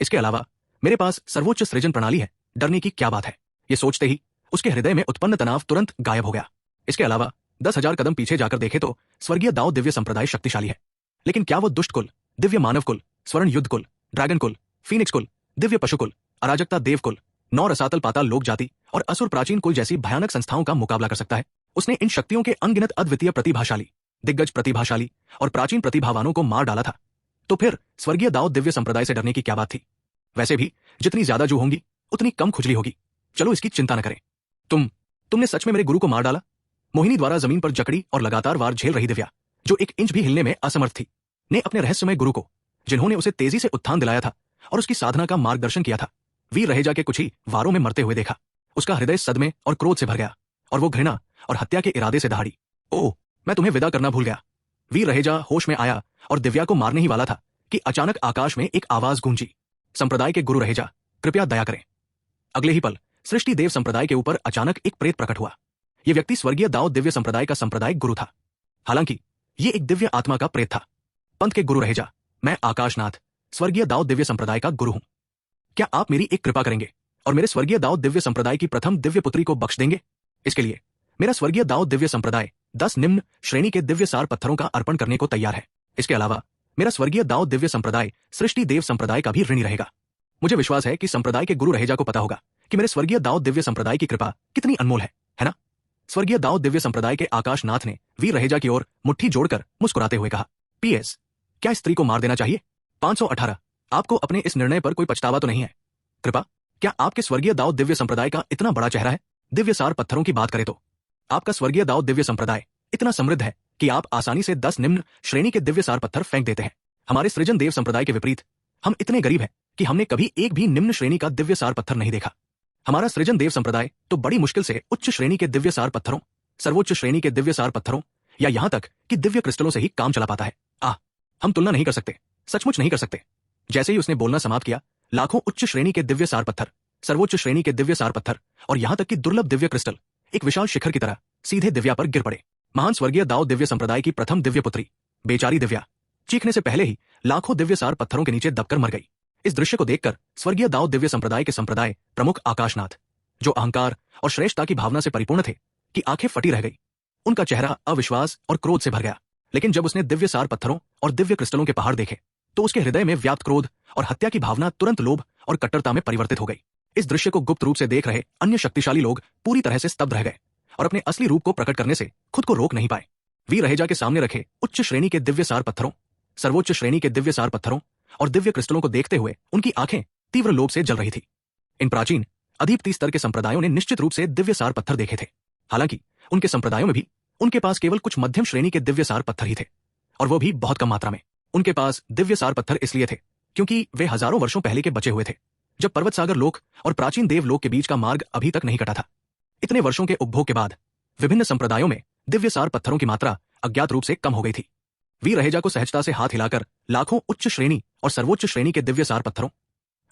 इसके अलावा मेरे पास सर्वोच्च सृजन प्रणाली है, डरने की क्या बात है? ये सोचते ही उसके हृदय में उत्पन्न तनाव तुरंत गायब हो गया। इसके अलावा 10,000 कदम पीछे जाकर देखे तो स्वर्गीय दाऊद दिव्य संप्रदाय शक्तिशाली है, लेकिन क्या वो दुष्ट कुल, दिव्य मानव कुल, स्वर्ण युद्ध कुल, ड्रैगन कुल, फीनिक्स कुल, दिव्य पशु कुल, अराजकता देव कुल, 9 रसातल पाताल लोक जाति और असुर प्राचीन कुल जैसी भयानक संस्थाओं का मुकाबला कर सकता है? उसने इन शक्तियों के अनगिनत अद्वितीय प्रतिभाशाली, दिग्गज प्रतिभाशाली और प्राचीन प्रतिभावानों को मार डाला था, तो फिर स्वर्गीय दाऊद दिव्य संप्रदाय से डरने की क्या बात थी? वैसे भी जितनी ज्यादा जू होंगी उतनी कम खुजली होगी। चलो इसकी चिंता न करें। तुमने सच में मेरे गुरु को मार डाला? मोहिनी द्वारा जमीन पर जकड़ी और लगातार वार झेल रही दिव्या, जो एक इंच भी हिलने में असमर्थ थी, ने अपने रहस्यमय गुरु को, जिन्होंने उसे तेजी से उत्थान दिलाया था और उसकी साधना का मार्गदर्शन किया था, वीर रहेजा के कुछ ही वारों में मरते हुए देखा। उसका हृदय सदमे और क्रोध से भर गया और वो घृणा और हत्या के इरादे से दहाड़ी। ओह, मैं तुम्हें विदा करना भूल गया। वीर रहेजा होश में आया और दिव्या को मारने ही वाला था कि अचानक आकाश में एक आवाज गूंजी, संप्रदाय के गुरु रहेजा, कृपया दया करें। अगले ही पल सृष्टि देव संप्रदाय के ऊपर अचानक एक प्रेत प्रकट हुआ। यह व्यक्ति स्वर्गीय दाऊद दिव्य संप्रदाय का संप्रदायिक गुरु था। हालांकि ये एक दिव्य आत्मा का प्रेत था। पंथ के गुरु रहेजा, मैं आकाशनाथ, स्वर्गीय दाऊद दिव्य संप्रदाय का गुरु हूं। क्या आप मेरी एक कृपा करेंगे? और मेरे स्वर्गीय दाऊद दिव्य संप्रदाय की प्रथम दिव्य पुत्री को बख्श देंगे? इसके लिए मेरा स्वर्गीय दाऊद दिव्य संप्रदाय 10 निम्न श्रेणी के दिव्य सार पत्थरों का अर्पण करने को तैयार है। इसके अलावा मेरा स्वर्गीय दाऊद दिव्य संप्रदाय सृष्टि देव संप्रदाय का भी ऋणी रहेगा। मुझे विश्वास है कि संप्रदाय के गुरु रहेजा को पता होगा कि मेरे स्वर्गीय दाऊद दिव्य संप्रदाय की कृपा कितनी अनमोल है ना? स्वर्गीय दाऊद दिव्य संप्रदाय के आकाशनाथ ने वीर रहेजा की ओर मुट्ठी जोड़कर मुस्कुराते हुए कहा, PS, क्या स्त्री को मार देना चाहिए? 518। आपको अपने इस निर्णय पर कोई पछतावा तो नहीं है? कृपा, क्या आपके स्वर्गीय दाऊद दिव्य संप्रदाय का इतना बड़ा चेहरा है? दिव्य सार पत्थरों की बात करें तो आपका स्वर्गीय दाऊद दिव्य संप्रदाय इतना समृद्ध है कि आप आसानी से 10 निम्न श्रेणी के दिव्य सार पत्थर फेंक देते हैं। हमारे सृजन देव संप्रदाय के विपरीत हम इतने गरीब हैं कि हमने कभी एक भी निम्न श्रेणी का दिव्य सार पत्थर नहीं देखा। हमारा सृजन देव संप्रदाय तो बड़ी मुश्किल से उच्च श्रेणी के दिव्य सार पत्थरों, सर्वोच्च श्रेणी के दिव्य सार पत्थरों या यहां तक कि दिव्य क्रिस्टलों से ही काम चला पाता है। हम तुलना नहीं कर सकते, सचमुच नहीं कर सकते। जैसे ही उसने बोलना समाप्त किया, लाखों उच्च श्रेणी के दिव्य सार पत्थर, सर्वोच्च श्रेणी के दिव्य सार पत्थर और यहां तक कि दुर्लभ दिव्य क्रिस्टल एक विशाल शिखर की तरह सीधे दिव्या पर गिर पड़े। महान स्वर्गीय दाऊद दिव्य संप्रदाय की प्रथम दिव्य पुत्री बेचारी दिव्या चीखने से पहले ही लाखों दिव्य सार पत्थरों के नीचे दबकर मर गई। इस दृश्य को देखकर स्वर्गीय दाऊद दिव्य संप्रदाय के संप्रदाय प्रमुख आकाशनाथ, जो अहंकार और श्रेष्ठता की भावना से परिपूर्ण थे, की आंखें फटी रह गई। उनका चेहरा अविश्वास और क्रोध से भर गया। लेकिन जब उसने दिव्य सार पत्थरों और दिव्य क्रिस्टलों के पहाड़ देखे तो उसके हृदय में व्याप्त क्रोध और हत्या की भावना तुरंत लोभ और कट्टरता में परिवर्तित हो गई। इस दृश्य को गुप्त रूप से देख रहे अन्य शक्तिशाली लोग पूरी तरह से स्तब्ध रह गए और अपने असली रूप को प्रकट करने से खुद को रोक नहीं पाए। वीर रहेजा के सामने रखे उच्च श्रेणी के दिव्य सार पत्थरों, सर्वोच्च श्रेणी के दिव्य सार पत्थरों और दिव्य क्रिस्टलों को देखते हुए उनकी आंखें तीव्र लोभ से जल रही थी। इन प्राचीन अधीपति स्तर के संप्रदायों ने निश्चित रूप से दिव्य सार पत्थर देखे थे। हालांकि उनके संप्रदायों में भी उनके पास केवल कुछ मध्यम श्रेणी के दिव्य सार पत्थर ही थे, और वो भी बहुत कम मात्रा में। उनके पास दिव्य सार पत्थर इसलिए थे क्योंकि वे हजारों वर्षों पहले के बचे हुए थे, जब पर्वत सागर लोक और प्राचीन देवलोक के बीच का मार्ग अभी तक नहीं कटा था। इतने वर्षों के उपभोग के बाद विभिन्न संप्रदायों में दिव्य सार पत्थरों की मात्रा अज्ञात रूप से कम हो गई थी। वीर रहेजा को सहजता से हाथ हिलाकर लाखों उच्च श्रेणी और सर्वोच्च श्रेणी के दिव्य सार पत्थरों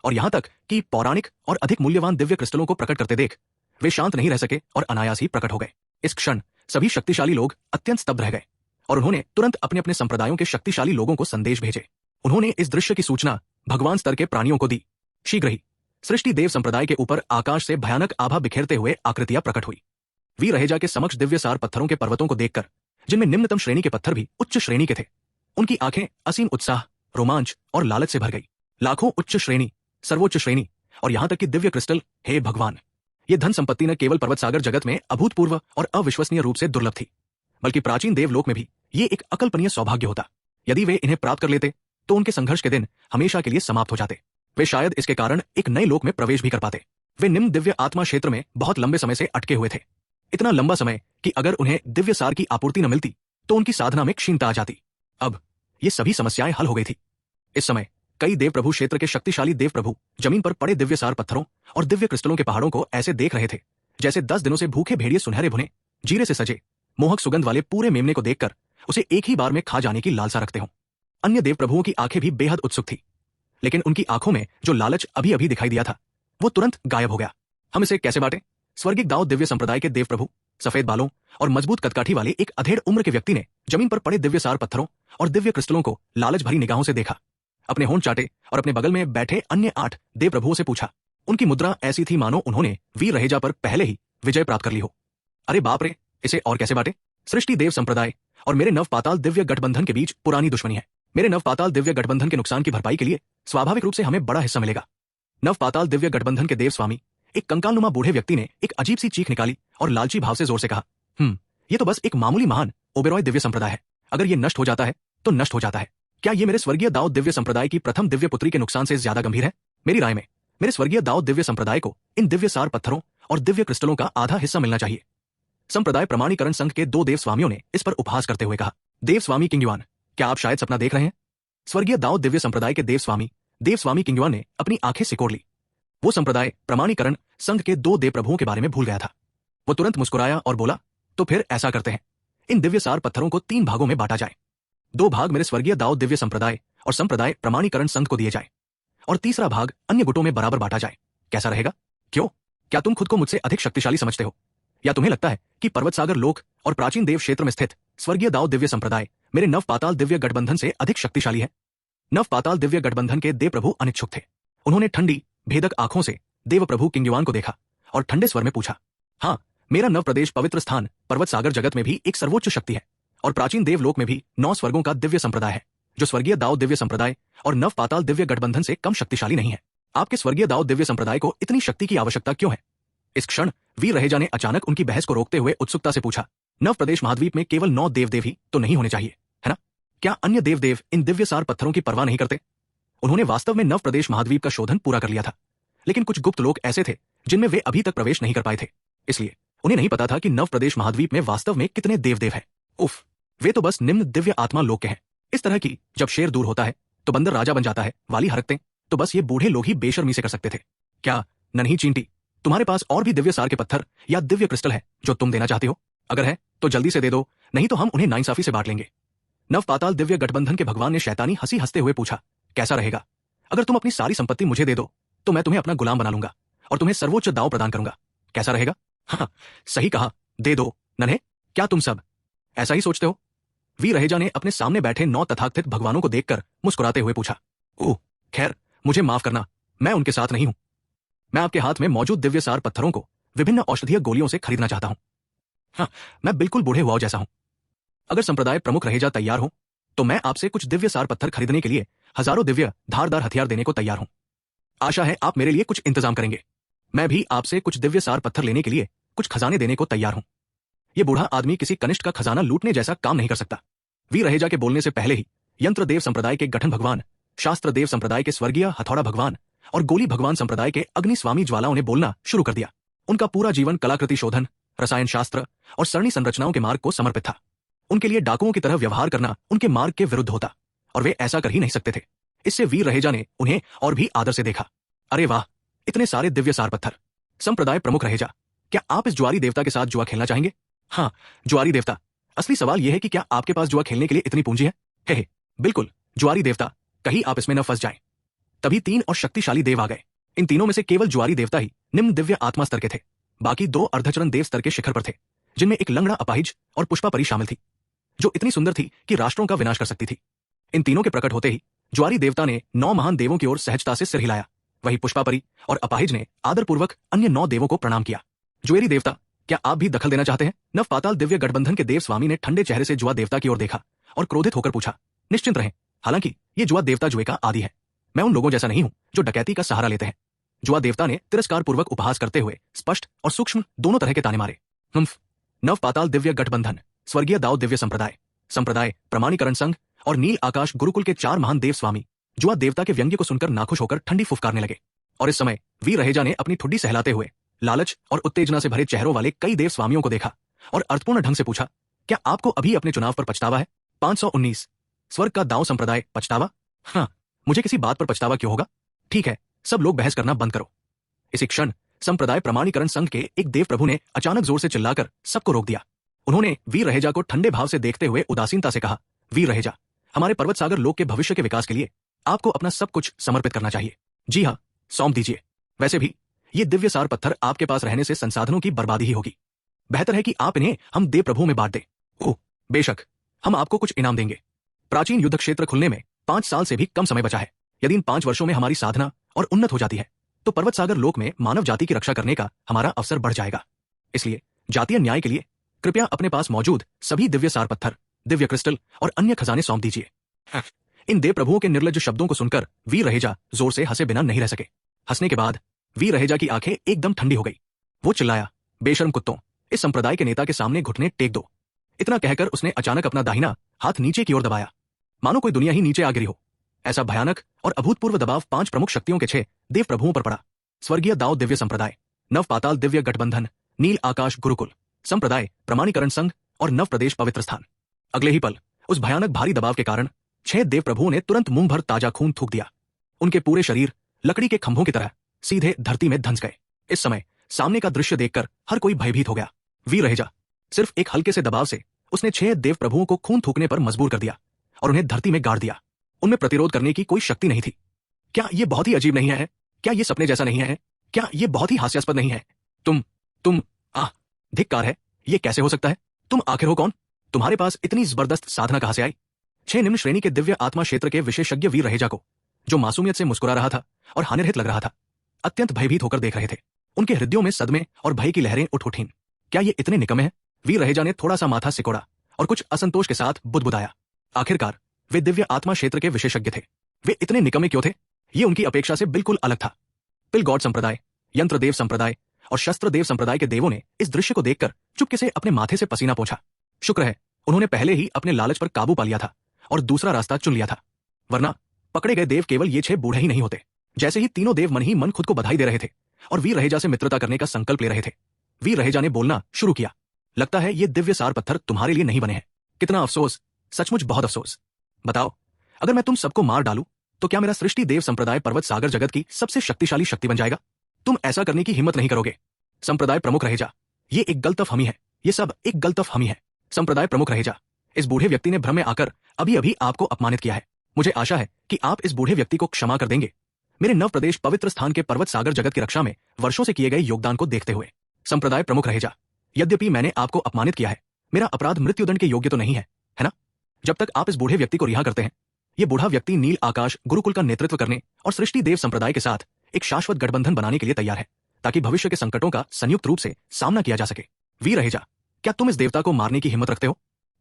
और यहां तक कि पौराणिक और अधिक मूल्यवान दिव्य क्रिस्टलों को प्रकट करते देख वे शांत नहीं रह सके और अनायास ही प्रकट हो गए। इस क्षण सभी शक्तिशाली लोग अत्यंत स्तब्ध रह गए और उन्होंने तुरंत अपने अपने संप्रदायों के शक्तिशाली लोगों को संदेश भेजे। उन्होंने इस दृश्य की सूचना भगवान स्तर के प्राणियों को दी। शीघ्र ही सृष्टि देव संप्रदाय के ऊपर आकाश से भयानक आभा बिखेरते हुए आकृतियां प्रकट हुई। वीर रहेजा के समक्ष दिव्य सार पत्थरों के पर्वतों को देखकर, जिनमें निम्नतम श्रेणी के पत्थर भी उच्च श्रेणी के थे, उनकी आंखें असीम उत्साह, रोमांच और लालच से भर गई। लाखों उच्च श्रेणी, सर्वोच्च श्रेणी और यहां तक कि दिव्य क्रिस्टल, हे भगवान! ये धन संपत्ति न केवल पर्वत सागर जगत में अभूतपूर्व और अविश्वसनीय रूप से दुर्लभ थी, बल्कि प्राचीन देवलोक में भी ये एक अकल्पनीय सौभाग्य होता। यदि वे इन्हें प्राप्त कर लेते तो उनके संघर्ष के दिन हमेशा के लिए समाप्त हो जाते। वे शायद इसके कारण एक नए लोक में प्रवेश भी कर पाते। वे निम्न दिव्य आत्मा क्षेत्र में बहुत लंबे समय से अटके हुए थे, इतना लंबा समय कि अगर उन्हें दिव्य सार की आपूर्ति न मिलती तो उनकी साधना में क्षीणता आ जाती। अब ये सभी समस्याएं हल हो गई थी। इस समय कई देव प्रभु क्षेत्र के शक्तिशाली देव प्रभु जमीन पर पड़े दिव्य सार पत्थरों और दिव्य क्रिस्टलों के पहाड़ों को ऐसे देख रहे थे जैसे 10 दिनों से भूखे भेड़िए सुनहरे भुने जीरे से सजे मोहक सुगंध वाले पूरे मेमने को देखकर उसे एक ही बार में खा जाने की लालसा रखते हों। अन्य देव प्रभुओं की आंखें भी बेहद उत्सुक थी, लेकिन उनकी आंखों में जो लालच अभी अभी दिखाई दिया था वो तुरंत गायब हो गया। हम इसे कैसे बांटें? स्वर्गीय दाऊद दिव्य संप्रदाय के देव प्रभु, सफेद बालों और मजबूत कदकाठी वाले एक अधेड़ उम्र के व्यक्ति ने जमीन पर पड़े दिव्य सार पत्थरों और दिव्य क्रिस्टलों को लालच भरी निगाहों से देखा, अपने होंठ चाटे और अपने बगल में बैठे अन्य 8 देव प्रभुओं से पूछा। उनकी मुद्रा ऐसी थी मानो उन्होंने वीर रहेजा पर पहले ही विजय प्राप्त कर ली हो। अरे बाप रे, इसे और कैसे बांटे? सृष्टि देव संप्रदाय और मेरे नव पाताल दिव्य गठबंधन के बीच पुरानी दुश्मनी है। मेरे नव पाताल दिव्य गठबंधन के नुकसान की भरपाई के लिए स्वाभाविक रूप से हमें बड़ा हिस्सा मिलेगा। नव पाताल दिव्य गठबंधन के देव स्वामी, एक कंकालनुमा बूढ़े व्यक्ति ने एक अजीब सी चीख निकाली और लालची भाव से जोर से कहा, ये तो बस एक मामूली महान ओबेरॉय दिव्य संप्रदाय है। अगर ये नष्ट हो जाता है तो नष्ट हो जाता है। क्या ये मेरे स्वर्गीय दाऊद दिव्य संप्रदाय की प्रथम दिव्य पुत्री के नुकसान से ज्यादा गंभीर है? मेरी राय में मेरे स्वर्गीय दाऊद दिव्य संप्रदाय को इन दिव्य सार पत्थरों और दिव्य क्रिस्टलों का आधा हिस्सा मिलना चाहिए। संप्रदाय प्रमाणीकरण संघ के 2 देव स्वामियों ने इस पर उपहास करते हुए कहा। देव स्वामी किंगयुआन, क्या आप शायद सपना देख रहे हैं? स्वर्गीय दाऊद दिव्य संप्रदाय के देव स्वामी किंगयुआन ने अपनी आंखें सिकोड़ ली। वो संप्रदाय प्रमाणीकरण संघ के 2 देव प्रभुओं के बारे में भूल गया था। वो तुरंत मुस्कुराया और बोला, तो फिर ऐसा करते हैं, इन दिव्य सार पत्थरों को 3 भागों में बांटा जाए। 2 भाग मेरे स्वर्गीय दाऊद दिव्य संप्रदाय और संप्रदाय प्रमाणीकरण संघ को दिए जाए और तीसरा भाग अन्य गुटों में बराबर बांटा जाए। कैसा रहेगा? क्यों? क्या तुम खुद को मुझसे अधिक शक्तिशाली समझते हो, या तुम्हें लगता है कि पर्वत सागर लोक और प्राचीन देव क्षेत्र में स्थित स्वर्गीय दाऊद दिव्य संप्रदाय मेरे नव पाताल दिव्य गठबंधन से अधिक शक्तिशाली है? नव पाताल दिव्य गठबंधन के देव प्रभु अनिच्छुक थे। उन्होंने ठंडी भेदक आंखों से देवप्रभु किंगयुआन को देखा और ठंडे स्वर में पूछा, हाँ, मेरा नव प्रदेश पवित्र स्थान पर्वत सागर जगत में भी एक सर्वोच्च शक्ति है और प्राचीन देवलोक में भी 9 स्वर्गों का दिव्य संप्रदाय है, जो स्वर्गीय दाऊ दिव्य संप्रदाय और नव पाताल दिव्य गठबंधन से कम शक्तिशाली नहीं है। आपके स्वर्गीय दाऊ दिव्य संप्रदाय को इतनी शक्ति की आवश्यकता क्यों है? इस क्षण वीर रहेजा ने अचानक उनकी बहस को रोकते हुए उत्सुकता से पूछा, नव प्रदेश महाद्वीप में केवल 9 देवदेव ही तो नहीं होने चाहिए, है ना? क्या अन्य देवदेव इन दिव्य सार पत्थरों की परवाह नहीं करते? उन्होंने वास्तव में नव प्रदेश महाद्वीप का शोधन पूरा कर लिया था, लेकिन कुछ गुप्त लोग ऐसे थे जिनमें वे अभी तक प्रवेश नहीं कर पाए थे, इसलिए उन्हें नहीं पता था कि नव प्रदेश महाद्वीप में वास्तव में कितने देवदेव हैं। उफ, वे तो बस निम्न दिव्य आत्मा लोक के हैं। इस तरह की जब शेर दूर होता है तो बंदर राजा बन जाता है वाली हरकतें तो बस ये बूढ़े लोग ही बेशर्मी से कर सकते थे। क्या नन्ही चींटी, तुम्हारे पास और भी दिव्य सार के पत्थर या दिव्य क्रिस्टल है जो तुम देना चाहते हो? अगर है तो जल्दी से दे दो, नहीं तो हम उन्हें नाइंसाफी से बांट लेंगे। नव पाताल दिव्य गठबंधन के भगवान ने शैतानी हंसी हंसते हुए पूछा, कैसा रहेगा? अगर तुम अपनी सारी संपत्ति मुझे दे दो तो मैं तुम्हें अपना गुलाम बना लूंगा और तुम्हें सर्वोच्च दाव प्रदान करूंगा। कैसा रहेगा? हाँ, सही कहा, दे दो नन्हे। क्या तुम सब ऐसा ही सोचते हो? वीर रहेजा ने अपने सामने बैठे 9 तथाकथित भगवानों को देखकर मुस्कुराते हुए पूछा, ओह खैर, मुझे माफ करना, मैं उनके साथ नहीं हूं। मैं आपके हाथ में मौजूद दिव्य सार पत्थरों को विभिन्न औषधीय गोलियों से खरीदना चाहता हूं। हाँ, मैं बिल्कुल बूढ़े हुआ जैसा हूं। अगर संप्रदाय प्रमुख रहेजा तैयार हो तो मैं आपसे कुछ दिव्य सार पत्थर खरीदने के लिए हजारों दिव्य धारदार हथियार देने को तैयार हूं। आशा है आप मेरे लिए कुछ इंतजाम करेंगे। मैं भी आपसे कुछ दिव्य सार पत्थर लेने के लिए कुछ खजाने देने को तैयार हूं। यह बूढ़ा आदमी किसी कनिष्ठ का खजाना लूटने जैसा काम नहीं कर सकता। वीर रहेजा के बोलने से पहले ही यंत्र देव संप्रदाय के गठन भगवान, शास्त्र देव संप्रदाय के स्वर्गीय हथौड़ा भगवान और गोली भगवान संप्रदाय के अग्नि स्वामी ज्वालाओं ने बोलना शुरू कर दिया। उनका पूरा जीवन कलाकृति शोधन, रसायन शास्त्र और सरणी संरचनाओं के मार्ग को समर्पित था। उनके लिए डाकुओं की तरह व्यवहार करना उनके मार्ग के विरुद्ध होता और वे ऐसा कर ही नहीं सकते थे। इससे वीर रहेजा ने उन्हें और भी आदर से देखा। अरे वाह, इतने सारे दिव्य सार पत्थर। संप्रदाय प्रमुख रहेजा, क्या आप इस जुआरी देवता के साथ जुआ खेलना चाहेंगे? हाँ, जुआरी देवता। असली सवाल यह है कि क्या आपके पास जुआ खेलने के लिए इतनी पूंजी है? हे, बिल्कुल जुआरी देवता, कहीं आप इसमें न फंस जाएं। तभी 3 और शक्तिशाली देव आ गए। इन तीनों में से केवल जुआरी देवता ही निम्न दिव्य आत्मा स्तर के थे। बाकी 2 अर्धचरण देव स्तर के शिखर पर थे, जिनमें एक लंगड़ा अपाहिज और पुष्पा परी शामिल थी, जो इतनी सुंदर थी कि राष्ट्रों का विनाश कर सकती थी। इन तीनों के प्रकट होते ही ज्वारी देवता ने 9 महान देवों की ओर सहजता से सिर हिलाया। वही पुष्पा परी और अपाहिज ने आदरपूर्वक अन्य 9 देवों को प्रणाम किया। ज्वेरी देवता, क्या आप भी दखल देना चाहते हैं? नव पाताल दिव्य गठबंधन के देव स्वामी ने ठंडे चेहरे से जुआ देवता की ओर देखा और क्रोधित होकर पूछा, निश्चिंत रहें, हालांकि ये जुआ देवता जुए का आदि है। मैं उन लोगों जैसा नहीं हूं जो डकैती का सहारा लेते हैं। जुआ देवता ने तिरस्कार पूर्वक उपहास करते हुए स्पष्ट और सूक्ष्म दोनों तरह के ताने मारे। नव पाताल दिव्य गठबंधन, स्वर्गीय दाऊ दिव्य संप्रदाय प्रमाणीकरण संघ और नील आकाश गुरुकुल के 4 महान देव स्वामी जुआ देवता के व्यंग्य को सुनकर नाखुश होकर ठंडी फुफकारने लगे। और इस समय वीर रहेजा ने अपनी ठुड्डी सहलाते हुए लालच और उत्तेजना से भरे चेहरों वाले कई देव स्वामियों को देखा और अर्थपूर्ण ढंग से पूछा, क्या आपको अभी अपने चुनाव पर पछतावा है? 519 स्वर्ग का दाऊ संप्रदाय, पछतावा? हाँ, मुझे किसी बात पर पछतावा क्यों होगा? ठीक है, सब लोग बहस करना बंद करो। इसी क्षण संप्रदाय प्रमाणीकरण संघ के एक देव प्रभु ने अचानक जोर से चिल्लाकर सबको रोक दिया। उन्होंने वीर रहेजा को ठंडे भाव से देखते हुए उदासीनता से कहा, वीर रहेजा, हमारे पर्वत सागर लोक के भविष्य के विकास के लिए आपको अपना सब कुछ समर्पित करना चाहिए। जी हाँ, सौंप दीजिए। वैसे भी ये दिव्य सार पत्थर आपके पास रहने से संसाधनों की बर्बादी ही होगी। बेहतर है कि आप इन्हें हम देव प्रभुओं में बांट दें। ओह, बेशक, हम आपको कुछ इनाम देंगे। प्राचीन युद्ध क्षेत्र खुलने में 5 साल से भी कम समय बचा है। यदि इन 5 वर्षों में हमारी साधना और उन्नत हो जाती है तो पर्वत सागर लोक में मानव जाति की रक्षा करने का हमारा अवसर बढ़ जाएगा। इसलिए जातीय न्याय के लिए कृपया अपने पास मौजूद सभी दिव्य सार पत्थर, दिव्य क्रिस्टल और अन्य खजाने सौंप दीजिए। इन देव प्रभुओं के निर्लज्ज शब्दों को सुनकर वीर रहेजा जोर से हंसे बिना नहीं रह सके। हंसने के बाद वीर रहेजा की आंखें एकदम ठंडी हो गई। वो चिल्लाया, बेशर्म कुत्तों, इस संप्रदाय के नेता के सामने घुटने टेक दो। इतना कहकर उसने अचानक अपना दाहिना हाथ नीचे की ओर दबाया, मानो कोई दुनिया ही नीचे आ गिरी हो। ऐसा भयानक और अभूतपूर्व दबाव 5 प्रमुख शक्तियों के 6 देव प्रभुओं पर पड़ा। स्वर्गीय दाऊ दिव्य संप्रदाय, नव पाताल दिव्य गठबंधन, नील आकाश गुरुकुल, संप्रदाय प्रमाणीकरण संघ और नव प्रदेश पवित्र स्थान। अगले ही पल उस भयानक भारी दबाव के कारण 6 देव प्रभुओं ने तुरंत मुंह भर ताजा खून थूक दिया। उनके पूरे शरीर लकड़ी के खंभों की तरह सीधे धरती में धंस गए। इस समय सामने का दृश्य देखकर हर कोई भयभीत हो गया। वीर रहेजा सिर्फ एक हल्के से दबाव से उसने 6 देव प्रभुओं को खून थूकने पर मजबूर कर दिया और उन्हें धरती में गाड़ दिया। उनमें प्रतिरोध करने की कोई शक्ति नहीं थी। क्या ये बहुत ही अजीब नहीं है? क्या ये सपने जैसा नहीं है? क्या ये बहुत ही हास्यास्पद नहीं है? तुम धिक्कार है, ये कैसे हो सकता है? तुम आखिर हो कौन? तुम्हारे पास इतनी जबरदस्त साधना कहां से आई? 6 निम्न श्रेणी के दिव्य आत्मा क्षेत्र के विशेषज्ञ वीर रहेजा को, जो मासूमियत से मुस्कुरा रहा था और हानिरहित लग रहा था, अत्यंत भयभीत होकर देख रहे थे। उनके हृदयों में सदमे और भय की लहरें उठ उठीं। क्या ये इतने निकम्मे हैं? वीर रहेजा ने थोड़ा सा माथा सिकोड़ा और कुछ असंतोष के साथ बुदबुदाया। आखिरकार वे दिव्य आत्मा क्षेत्र के विशेषज्ञ थे। वे इतने निकम्मे क्यों थे? ये उनकी अपेक्षा से बिल्कुल अलग था। पिलगॉड संप्रदाय, यंत्रदेव संप्रदाय और शस्त्रदेव संप्रदाय के देवों ने इस दृश्य को देखकर चुपके से अपने माथे से पसीना पोंछा। शुक्र है उन्होंने पहले ही अपने लालच पर काबू पा लिया था और दूसरा रास्ता चुन लिया था, वरना पकड़े गए देव केवल ये 6 बूढ़े ही नहीं होते। जैसे ही तीनों देव मन ही मन खुद को बधाई दे रहे थे और वीर रहेजा से मित्रता करने का संकल्प ले रहे थे, वीर रहेजा ने बोलना शुरू किया। लगता है ये दिव्य सार पत्थर तुम्हारे लिए नहीं बने हैं। कितना अफसोस, सचमुच बहुत अफसोस। बताओ, अगर मैं तुम सबको मार डालूं तो क्या मेरा सृष्टि देव संप्रदाय पर्वत सागर जगत की सबसे शक्तिशाली शक्ति बन जाएगा? तुम ऐसा करने की हिम्मत नहीं करोगे। संप्रदाय प्रमुख रहेजा, ये एक गलतफहमी है। ये सब एक गलतफहमी है। संप्रदाय प्रमुख रहेजा, इस बूढ़े व्यक्ति ने भ्रम में आकर अभी अभी आपको अपमानित किया है। मुझे आशा है कि आप इस बूढ़े व्यक्ति को क्षमा कर देंगे, मेरे नव प्रदेश पवित्र स्थान के पर्वत सागर जगत की रक्षा में वर्षों से किए गए योगदान को देखते हुए। संप्रदाय प्रमुख रहेजा, यद्यपि मैंने आपको अपमानित किया है, मेरा अपराध मृत्युदंड के योग्य तो नहीं है ना? जब तक आप इस बूढ़े व्यक्ति को रिहा करते हैं, ये बूढ़ा व्यक्ति नील आकाश गुरुकुल का नेतृत्व करने और सृष्टि देव संप्रदाय के साथ एक शाश्वत गठबंधन बनाने के लिए तैयार है, ताकि भविष्य के संकटों का संयुक्त रूप से सामना किया जा सके। वीर रहेजा, क्या तुम इस देवता को मारने की हिम्मत रखते हो?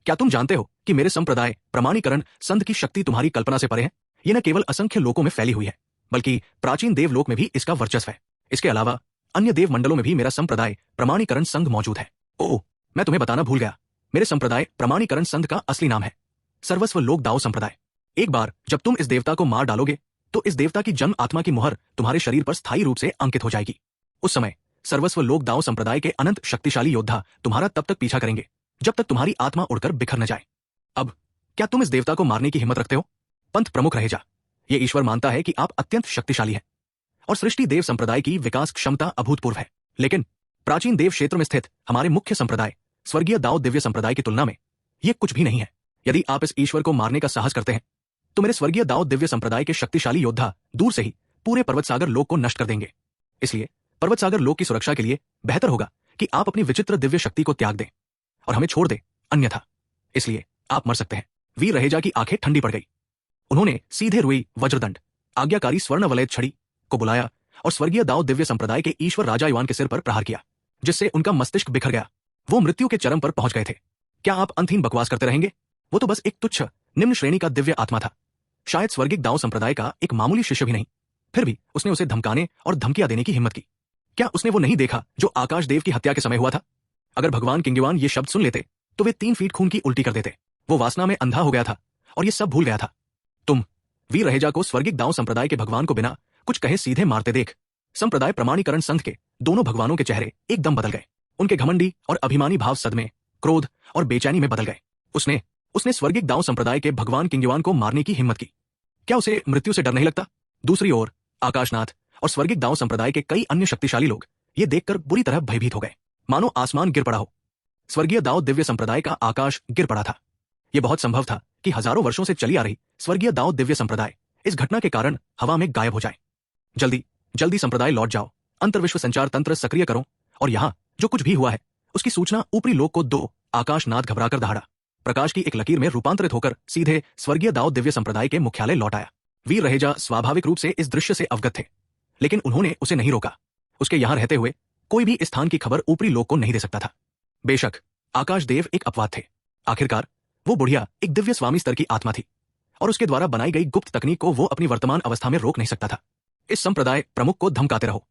क्या तुम जानते हो कि मेरे संप्रदाय प्रमाणीकरण संघ की शक्ति तुम्हारी कल्पना से परे है? ये न केवल असंख्य लोकों में फैली हुई है, बल्कि प्राचीन देवलोक में भी इसका वर्चस्व है। इसके अलावा अन्य देव मंडलों में भी मेरा संप्रदाय प्रमाणीकरण संघ मौजूद है। ओह, मैं तुम्हें बताना भूल गया, मेरे संप्रदाय प्रमाणीकरण संघ का असली नाम है सर्वस्व लोक दाओ संप्रदाय। एक बार जब तुम इस देवता को मार डालोगे तो इस देवता की जन्म आत्मा की मुहर तुम्हारे शरीर पर स्थायी रूप से अंकित हो जाएगी। उस समय सर्वस्व लोक दाओ संप्रदाय के अनंत शक्तिशाली योद्धा तुम्हारा तब तक पीछा करेंगे जब तक तुम्हारी आत्मा उड़कर बिखर न जाए। अब क्या तुम इस देवता को मारने की हिम्मत रखते हो? पंथ प्रमुख रहेजा, ये ईश्वर मानता है कि आप अत्यंत शक्तिशाली हैं और सृष्टि देव संप्रदाय की विकास क्षमता अभूतपूर्व है, लेकिन प्राचीन देव क्षेत्र में स्थित हमारे मुख्य संप्रदाय स्वर्गीय दाओ दिव्य संप्रदाय की तुलना में ये कुछ भी नहीं है। यदि आप इस ईश्वर को मारने का साहस करते हैं तो मेरे स्वर्गीय दाओ दिव्य संप्रदाय के शक्तिशाली योद्धा दूर से ही पूरे पर्वत सागर लोक को नष्ट कर देंगे। इसलिए पर्वत सागर लोक की सुरक्षा के लिए बेहतर होगा कि आप अपनी विचित्र दिव्य शक्ति को त्याग दें और हमें छोड़ दें, अन्यथा इसलिए आप मर सकते हैं। वीर रहेजा की आंखें ठंडी पड़ गई। उन्होंने सीधे रुई वज्रदंड आज्ञाकारी स्वर्ण वलय छड़ी को बुलाया और स्वर्गीय दाओ दिव्य संप्रदाय के ईश्वर राजा युवान के सिर पर प्रहार किया, जिससे उनका मस्तिष्क बिखर गया। वो मृत्यु के चरम पर पहुंच गए थे। क्या आप अंतहीन बकवास करते रहेंगे? वो तो बस एक तुच्छ निम्न श्रेणी का दिव्य आत्मा था, शायद स्वर्गिक दाओ संप्रदाय का एक मामूली शिष्य भी नहीं। फिर भी उसने उसे धमकाने और धमकियां देने की हिम्मत की। क्या उसने वो नहीं देखा जो आकाश देव की हत्या के समय हुआ था? अगर भगवान किंगयुआन ये शब्द सुन लेते तो वे 3 फीट खून की उल्टी कर देते। वो वासना में अंधा हो गया था और ये सब भूल गया था। तुम वीर रहेजा को स्वर्गिक दाओ संप्रदाय के भगवान को बिना कुछ कहे सीधे मारते देख संप्रदाय प्रमाणीकरण संघ के दोनों भगवानों के चेहरे एकदम बदल गए। उनके घमंडी और अभिमानी भाव सदमे, क्रोध और बेचैनी में बदल गए। उसने स्वर्गिक दाओ संप्रदाय के भगवान किंगयुआन को मारने की हिम्मत की। क्या उसे मृत्यु से डर नहीं लगता? दूसरी ओर आकाशनाथ और स्वर्गिक दाओ संप्रदाय के कई अन्य शक्तिशाली लोग ये देखकर बुरी तरह भयभीत हो गए, मानो आसमान गिर पड़ा हो। स्वर्गीय दाओ दिव्य संप्रदाय का आकाश गिर पड़ा था। यह बहुत संभव था कि हजारों वर्षों से चली आ रही स्वर्गीय दाओ दिव्य संप्रदाय इस घटना के कारण हवा में गायब हो जाए। जल्दी संप्रदाय लौट जाओ, अंतर्विश्व संचार तंत्र सक्रिय करो और यहाँ जो कुछ भी हुआ है उसकी सूचना ऊपरी लोक को दो। आकाशनाथ घबराकर दहाड़ा। प्रकाश की एक लकीर में रूपांतरित होकर सीधे स्वर्गीय दाओ दिव्य संप्रदाय के मुख्यालय लौट आया। वीर रहेजा स्वाभाविक रूप से इस दृश्य से अवगत थे, लेकिन उन्होंने उसे नहीं रोका। उसके यहां रहते हुए कोई भी इस स्थान की खबर ऊपरी लोक को नहीं दे सकता था। बेशक आकाश देव एक अपवाद थे। आखिरकार वो बुढ़िया एक दिव्य स्वामी स्तर की आत्मा थी और उसके द्वारा बनाई गई गुप्त तकनीक को वो अपनी वर्तमान अवस्था में रोक नहीं सकता था। इस संप्रदाय प्रमुख को धमकाते रहो।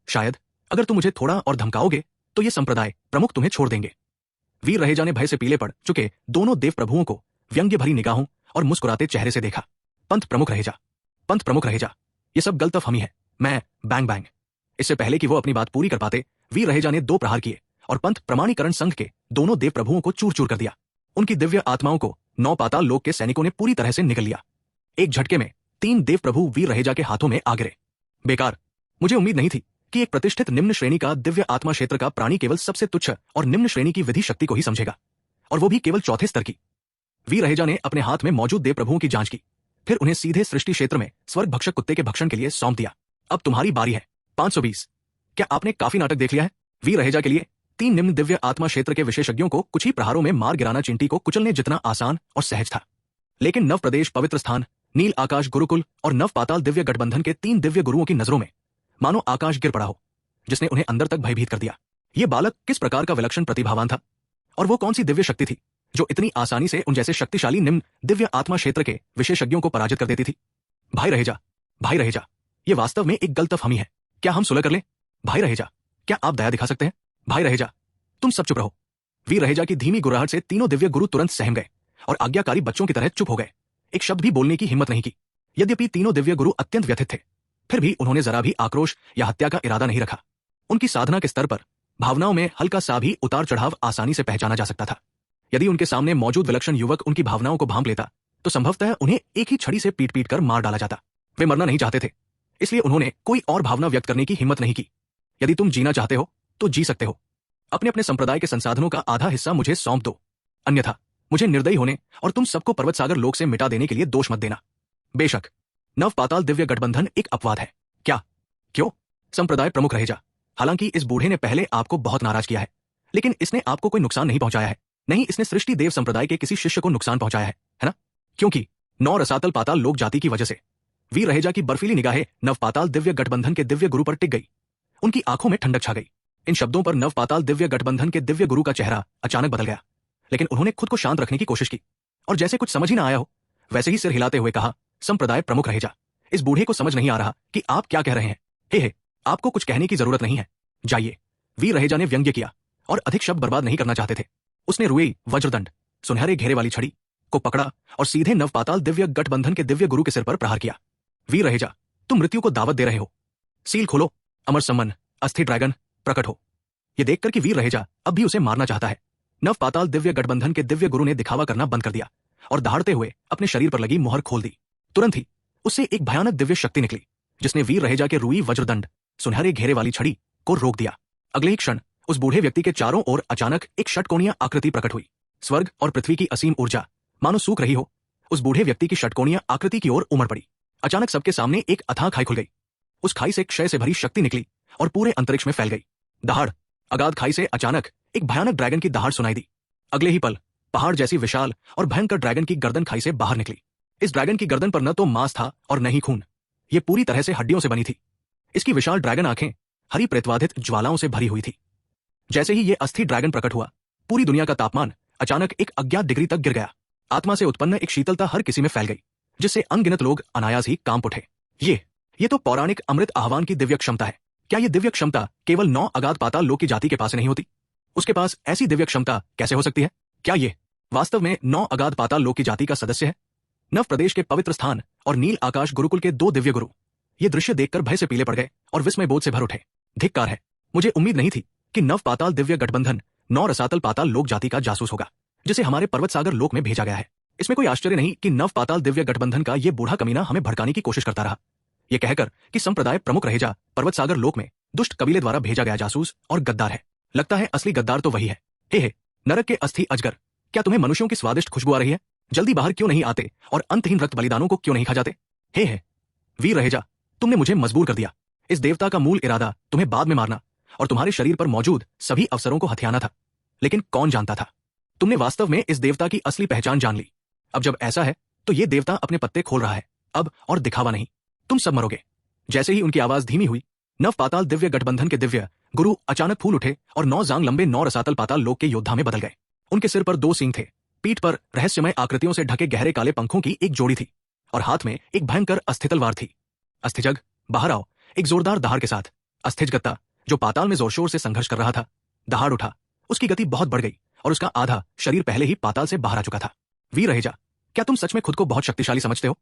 शायद अगर तुम मुझे थोड़ा और धमकाओगे तो ये संप्रदाय प्रमुख तुम्हें छोड़ देंगे। वीर रहेजा ने भय से पीले पड़ चुके दोनों देव प्रभुओं को व्यंग्य भरी निगाहों और मुस्कुराते चेहरे से देखा। पंथ प्रमुख रहेजा, ये सब गलतफहमी है। मैं बैंग। इससे पहले कि वो अपनी बात पूरी कर पाते, वीर रहेजा ने 2 प्रहार किए और पंथ प्रमाणीकरण संघ के दोनों देव प्रभुओं को चूर चूर कर दिया। उनकी दिव्य आत्माओं को 9 पाताल लोक के सैनिकों ने पूरी तरह से निगल लिया। एक झटके में 3 देव प्रभु वीर रहेजा के हाथों में आ गिरे। बेकार, मुझे उम्मीद नहीं थी कि एक प्रतिष्ठित निम्न श्रेणी का दिव्य आत्मा क्षेत्र का प्राणी केवल सबसे तुच्छ और निम्न श्रेणी की विधि शक्ति को ही समझेगा, और वो भी केवल चौथे स्तर की। वीर रहेजा ने अपने हाथ में मौजूद देव प्रभुओं की जांच की, फिर उन्हें सीधे सृष्टि क्षेत्र में स्वर्ग भक्षक कुत्ते के भक्षण के लिए सौंप दिया। अब तुम्हारी बारी है। 520। क्या आपने काफी नाटक देख लिया है? वीर रहेजा के लिए 3 निम्न दिव्य आत्मा क्षेत्र के विशेषज्ञों को कुछ ही प्रहारों में मार गिराना चींटी को कुचलने जितना आसान और सहज था। लेकिन नव प्रदेश पवित्र स्थान, नील आकाश गुरुकुल और नव पाताल दिव्य गठबंधन के 3 दिव्य गुरुओं की नजरों में मानो आकाश गिर पड़ा हो, जिसने उन्हें अंदर तक भयभीत कर दिया। ये बालक किस प्रकार का विलक्षण प्रतिभावान था, और वो कौन सी दिव्य शक्ति थी जो इतनी आसानी से उन जैसे शक्तिशाली निम्न दिव्य आत्मा क्षेत्र के विशेषज्ञों को पराजित कर देती थी। भाई रहेजा, भाई रहेजा, ये वास्तव में एक गलतफहमी है। क्या हम सुलह कर लें? भाई रहेजा, क्या आप दया दिखा सकते हैं? भाई रहेजा, तुम सब चुप रहो। वीर रहेजा की धीमी गुर्राहट से तीनों दिव्य गुरु तुरंत सहम गए और आज्ञाकारी बच्चों की तरह चुप हो गए। एक शब्द भी बोलने की हिम्मत नहीं की। यद्यपि तीनों दिव्य गुरु अत्यंत व्यथित थे, फिर भी उन्होंने जरा भी आक्रोश या हत्या का इरादा नहीं रखा। उनकी साधना के स्तर पर भावनाओं में हल्का सा भी उतार चढ़ाव आसानी से पहचाना जा सकता था। यदि उनके सामने मौजूद विलक्षण युवक उनकी भावनाओं को भांप लेता तो संभवतः उन्हें एक ही छड़ी से पीट पीट कर मार डाला जाता। वे मरना नहीं चाहते थे, इसलिए उन्होंने कोई और भावना व्यक्त करने की हिम्मत नहीं की। यदि तुम जीना चाहते हो तो जी सकते हो। अपने अपने संप्रदाय के संसाधनों का आधा हिस्सा मुझे सौंप दो, अन्यथा मुझे निर्दयी होने और तुम सबको पर्वत सागर लोक से मिटा देने के लिए दोष मत देना। बेशक नव पाताल दिव्य गठबंधन एक अपवाद है। क्या? क्यों? संप्रदाय प्रमुख रहेजा, हालांकि इस बूढ़े ने पहले आपको बहुत नाराज किया है, लेकिन इसने आपको कोई नुकसान नहीं पहुंचाया है। नहीं, इसने सृष्टि देव संप्रदाय के किसी शिष्य को नुकसान पहुंचाया है ना? क्योंकि 9 रसातल पाताल लोक जाति की वजह से वीर रहेजा की बर्फीली निगाहें नव पाताल दिव्य गठबंधन के दिव्य गुरु पर टिक गई। उनकी आंखों में ठंडक छा गई। इन शब्दों पर नव पाताल दिव्य गठबंधन के दिव्य गुरु का चेहरा अचानक बदल गया, लेकिन उन्होंने खुद को शांत रखने की कोशिश की और जैसे कुछ समझ ही ना आया हो वैसे ही सिर हिलाते हुए कहा, संप्रदाय प्रमुख रहेजा, इस बूढ़े को समझ नहीं आ रहा कि आप क्या कह रहे हैं। हे, आपको कुछ कहने की जरूरत नहीं है, जाइए। वीर रहेजा ने व्यंग्य किया और अधिक शब्द बर्बाद नहीं करना चाहते थे। उसने रुई वज्रदंड सुनहरे घेरे वाली छड़ी को पकड़ा और सीधे नव पाताल दिव्य गठबंधन के दिव्य गुरु के सिर पर प्रहार किया। वीर रहेजा, तुम मृत्यु को दावत दे रहे हो। सील खोलो, अमर सम्मन अस्थि ड्रैगन प्रकट हो। यह देखकर कि वीर रहेजा अब भी उसे मारना चाहता है, नव पाताल दिव्य गठबंधन के दिव्य गुरु ने दिखावा करना बंद कर दिया और दहाड़ते हुए अपने शरीर पर लगी मुहर खोल दी। तुरंत ही उससे एक भयानक दिव्य शक्ति निकली, जिसने वीर रहेजा के रुई वज्रदंड सुनहरे घेरे वाली छड़ी को रोक दिया। अगले ही क्षण उस बूढ़े व्यक्ति के चारों ओर अचानक एक षटकोणीय आकृति प्रकट हुई। स्वर्ग और पृथ्वी की असीम ऊर्जा मानो सूख रही हो, उस बूढ़े व्यक्ति की षटकोणीय आकृति की ओर उमड़ पड़ी। अचानक सबके सामने एक अथाह खाई खुल गई। उस खाई से क्षय से भरी शक्ति निकली और पूरे अंतरिक्ष में फैल गई। दहाड़, अगाध खाई से अचानक एक भयानक ड्रैगन की दहाड़ सुनाई दी। अगले ही पल पहाड़ जैसी विशाल और भयंकर ड्रैगन की गर्दन खाई से बाहर निकली। इस ड्रैगन की गर्दन पर न तो मांस था और न ही खून, ये पूरी तरह से हड्डियों से बनी थी। इसकी विशाल ड्रैगन आंखें हरी प्रेतवाधित ज्वालाओं से भरी हुई थी। जैसे ही ये अस्थि ड्रैगन प्रकट हुआ, पूरी दुनिया का तापमान अचानक एक अज्ञात डिग्री तक गिर गया। आत्मा से उत्पन्न एक शीतलता हर किसी में फैल गई, जिससे अनगिनत लोग अनायास ही कांप उठे। ये तो पौराणिक अमृत आह्वान की दिव्य क्षमता है। क्या ये दिव्य क्षमता केवल 9 अगाध पाताल लोक की जाति के पास नहीं होती? उसके पास ऐसी दिव्य क्षमता कैसे हो सकती है? क्या ये वास्तव में 9 अगाध पाताल लोक की जाति का सदस्य है? नव प्रदेश के पवित्र स्थान और नील आकाश गुरुकुल के 2 दिव्य गुरु ये दृश्य देखकर भय से पीले पड़ गए और विस्मय बोध से भर उठे। धिक्कार है, मुझे उम्मीद नहीं थी कि नव पाताल दिव्य गठबंधन 9 रसातल पाताल लोक जाति का जासूस होगा, जिसे हमारे पर्वत सागर लोक में भेजा गया है। इसमें कोई आश्चर्य नहीं कि नव पाताल दिव्य गठबंधन का ये बूढ़ा कमीना हमें भड़काने की कोशिश करता रहा, ये कहकर कि संप्रदाय प्रमुख रहेजा पर्वत सागर लोक में दुष्ट कबीले द्वारा भेजा गया जासूस और गद्दार है। लगता है असली गद्दार तो वही है। हे, नरक के अस्थि अजगर, क्या तुम्हें मनुष्यों की स्वादिष्ट खुशबू आ रही है? जल्दी बाहर क्यों नहीं आते और अंतहीन रक्त बलिदानों को क्यों नहीं खा जाते? हे, वीर रहेजा, तुमने मुझे मजबूर कर दिया। इस देवता का मूल इरादा तुम्हें बाद में मारना और तुम्हारे शरीर पर मौजूद सभी अवसरों को हथियाना था, लेकिन कौन जानता था तुमने वास्तव में इस देवता की असली पहचान जान ली। अब जब ऐसा है तो ये देवता अपने पत्ते खोल रहा है अब, और दिखावा नहीं, तुम सब मरोगे। जैसे ही उनकी आवाज धीमी हुई, नव पाताल दिव्य गठबंधन के दिव्य गुरु अचानक फूल उठे और 9 जांग लंबे 9 रसातल पाताल लोक के योद्धा में बदल गए। उनके सिर पर 2 सींग थे, पीठ पर रहस्यमय आकृतियों से ढके गहरे काले पंखों की एक जोड़ी थी और हाथ में एक भयंकर अस्थि तलवार थी। अस्थिजग, बाहर आओ, एक जोरदार दहाड़ के साथ अस्थिज गत्ता, जो पाताल में जोरशोर से संघर्ष कर रहा था, दहाड़ उठा। उसकी गति बहुत बढ़ गई और उसका आधा शरीर पहले ही पाताल से बाहर आ चुका था। वीर रहेजा, क्या तुम सच में खुद को बहुत शक्तिशाली समझते हो?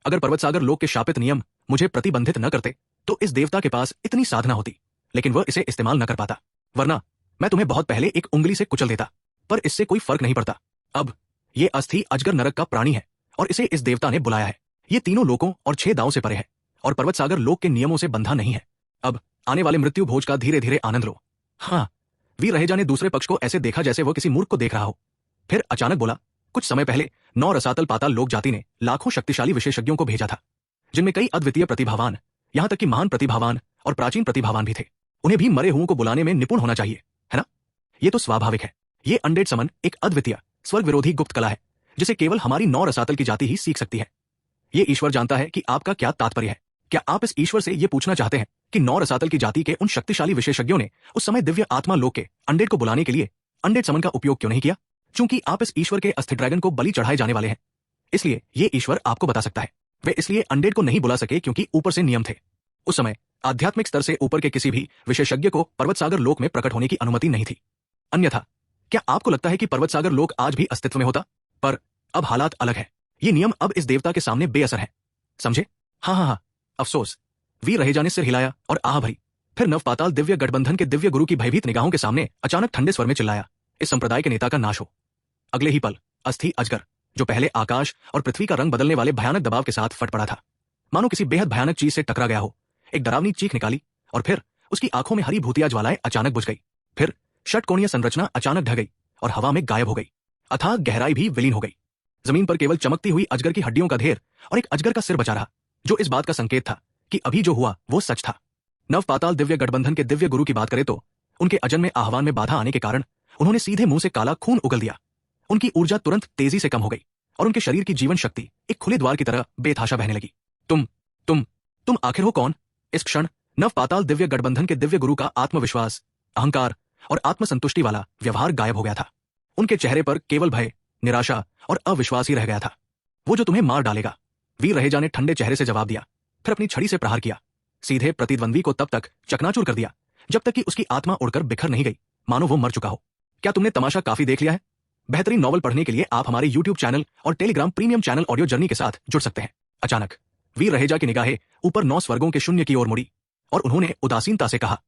अगर पर्वत सागर लोक के शापित नियम मुझे प्रतिबंधित न करते तो इस देवता के पास इतनी साधना होती, लेकिन वह इसे इस्तेमाल न कर पाता, वरना मैं तुम्हें बहुत पहले एक उंगली से कुचल देता। पर इससे कोई फर्क नहीं पड़ता। अब ये अस्थि अजगर नरक का प्राणी है और इसे इस देवता ने बुलाया है। ये तीनों लोकों और 6 दांव से परे है और पर्वत सागर लोक के नियमों से बंधा नहीं है। अब आने वाले मृत्यु भोज का धीरे धीरे आनंद लो। हाँ, वीर रहेजा ने दूसरे पक्ष को ऐसे देखा जैसे वह किसी मूर्ख को देख रहा हो। फिर अचानक बोला, कुछ समय पहले 9 रसातल पाताल लोक जाति ने लाखों शक्तिशाली विशेषज्ञों को भेजा था, जिनमें कई अद्वितीय प्रतिभावान, यहां तक कि महान प्रतिभावान और प्राचीन प्रतिभावान भी थे। उन्हें भी मरे हुओं को बुलाने में निपुण होना चाहिए, है ना? ये तो स्वाभाविक है। ये अनडेड समन एक अद्वितीय स्वर्ग विरोधी गुप्त कला है, जिसे केवल हमारी 9 रसातल की जाति ही सीख सकती है। ये ईश्वर जानता है कि आपका क्या तात्पर्य है। क्या आप इस ईश्वर से ये पूछना चाहते हैं कि 9 रसातल की जाति के उन शक्तिशाली विशेषज्ञों ने उस समय दिव्य आत्मा लोक के अनडेड को बुलाने के लिए अनडेड समन का उपयोग क्यों नहीं किया? चूंकि आप इस ईश्वर के अस्थि ड्रैगन को बलि चढ़ाए जाने वाले हैं, इसलिए ये ईश्वर आपको बता सकता है। वे इसलिए अनडेड को नहीं बुला सके क्योंकि ऊपर से नियम थे। उस समय आध्यात्मिक स्तर से ऊपर के किसी भी विशेषज्ञ को पर्वत सागर लोक में प्रकट होने की अनुमति नहीं थी। अन्यथा क्या आपको लगता है कि पर्वत सागर लोक आज भी अस्तित्व में होता? पर अब हालात अलग है। ये नियम अब इस देवता के सामने बेअसर है। समझे? हाँ। अफसोस। वीर रहेजा ने सिर हिलाया और आह भरी। फिर नवपाताल दिव्य गठबंधन के दिव्य गुरु की भयभीत निगाहों के सामने अचानक ठंडे स्वर में चिल्लाया, इस संप्रदाय के नेता का नाश हो। अगले ही पल अस्थि अजगर, जो पहले आकाश और पृथ्वी का रंग बदलने वाले भयानक दबाव के साथ फट पड़ा था, मानो किसी बेहद भयानक चीज से टकरा गया हो, एक डरावनी चीख निकाली और फिर उसकी आंखों में हरी भूतिया ज्वालाएं अचानक बुझ गई। फिर षटकोणीय संरचना अचानक ढह गई और हवा में गायब हो गई। अथाह गहराई भी विलीन हो गई। जमीन पर केवल चमकती हुई अजगर की हड्डियों का ढेर और एक अजगर का सिर बचा रहा, जो इस बात का संकेत था कि अभी जो हुआ वो सच था। नवपाताल दिव्य गठबंधन के दिव्य गुरु की बात करें तो उनके अजन्मे आह्वान में बाधा आने के कारण उन्होंने सीधे मुंह से काला खून उगल दिया। उनकी ऊर्जा तुरंत तेजी से कम हो गई और उनके शरीर की जीवन शक्ति एक खुले द्वार की तरह बेतहाशा बहने लगी। तुम आखिर हो कौन? इस क्षण नवपाताल दिव्य गठबंधन के दिव्य गुरु का आत्मविश्वास, अहंकार और आत्मसंतुष्टि वाला व्यवहार गायब हो गया था। उनके चेहरे पर केवल भय, निराशा और अविश्वास ही रह गया था। वो जो तुम्हें मार डालेगा, वीर रहेजा ने ठंडे चेहरे से जवाब दिया, फिर अपनी छड़ी से प्रहार किया। सीधे प्रतिद्वंद्वी को तब तक चकनाचूर कर दिया जब तक कि उसकी आत्मा उड़कर बिखर नहीं गई, मानो वो मर चुका हो। क्या तुमने तमाशा काफी देख लिया है? बेहतरीन नॉवल पढ़ने के लिए आप हमारे यूट्यूब चैनल और Telegram premium channel audio journey के साथ जुड़ सकते हैं। अचानक वीर रहेजा की निगाहें ऊपर 9 स्वर्गों के शून्य की ओर मुड़ी और उन्होंने उदासीनता से कहा,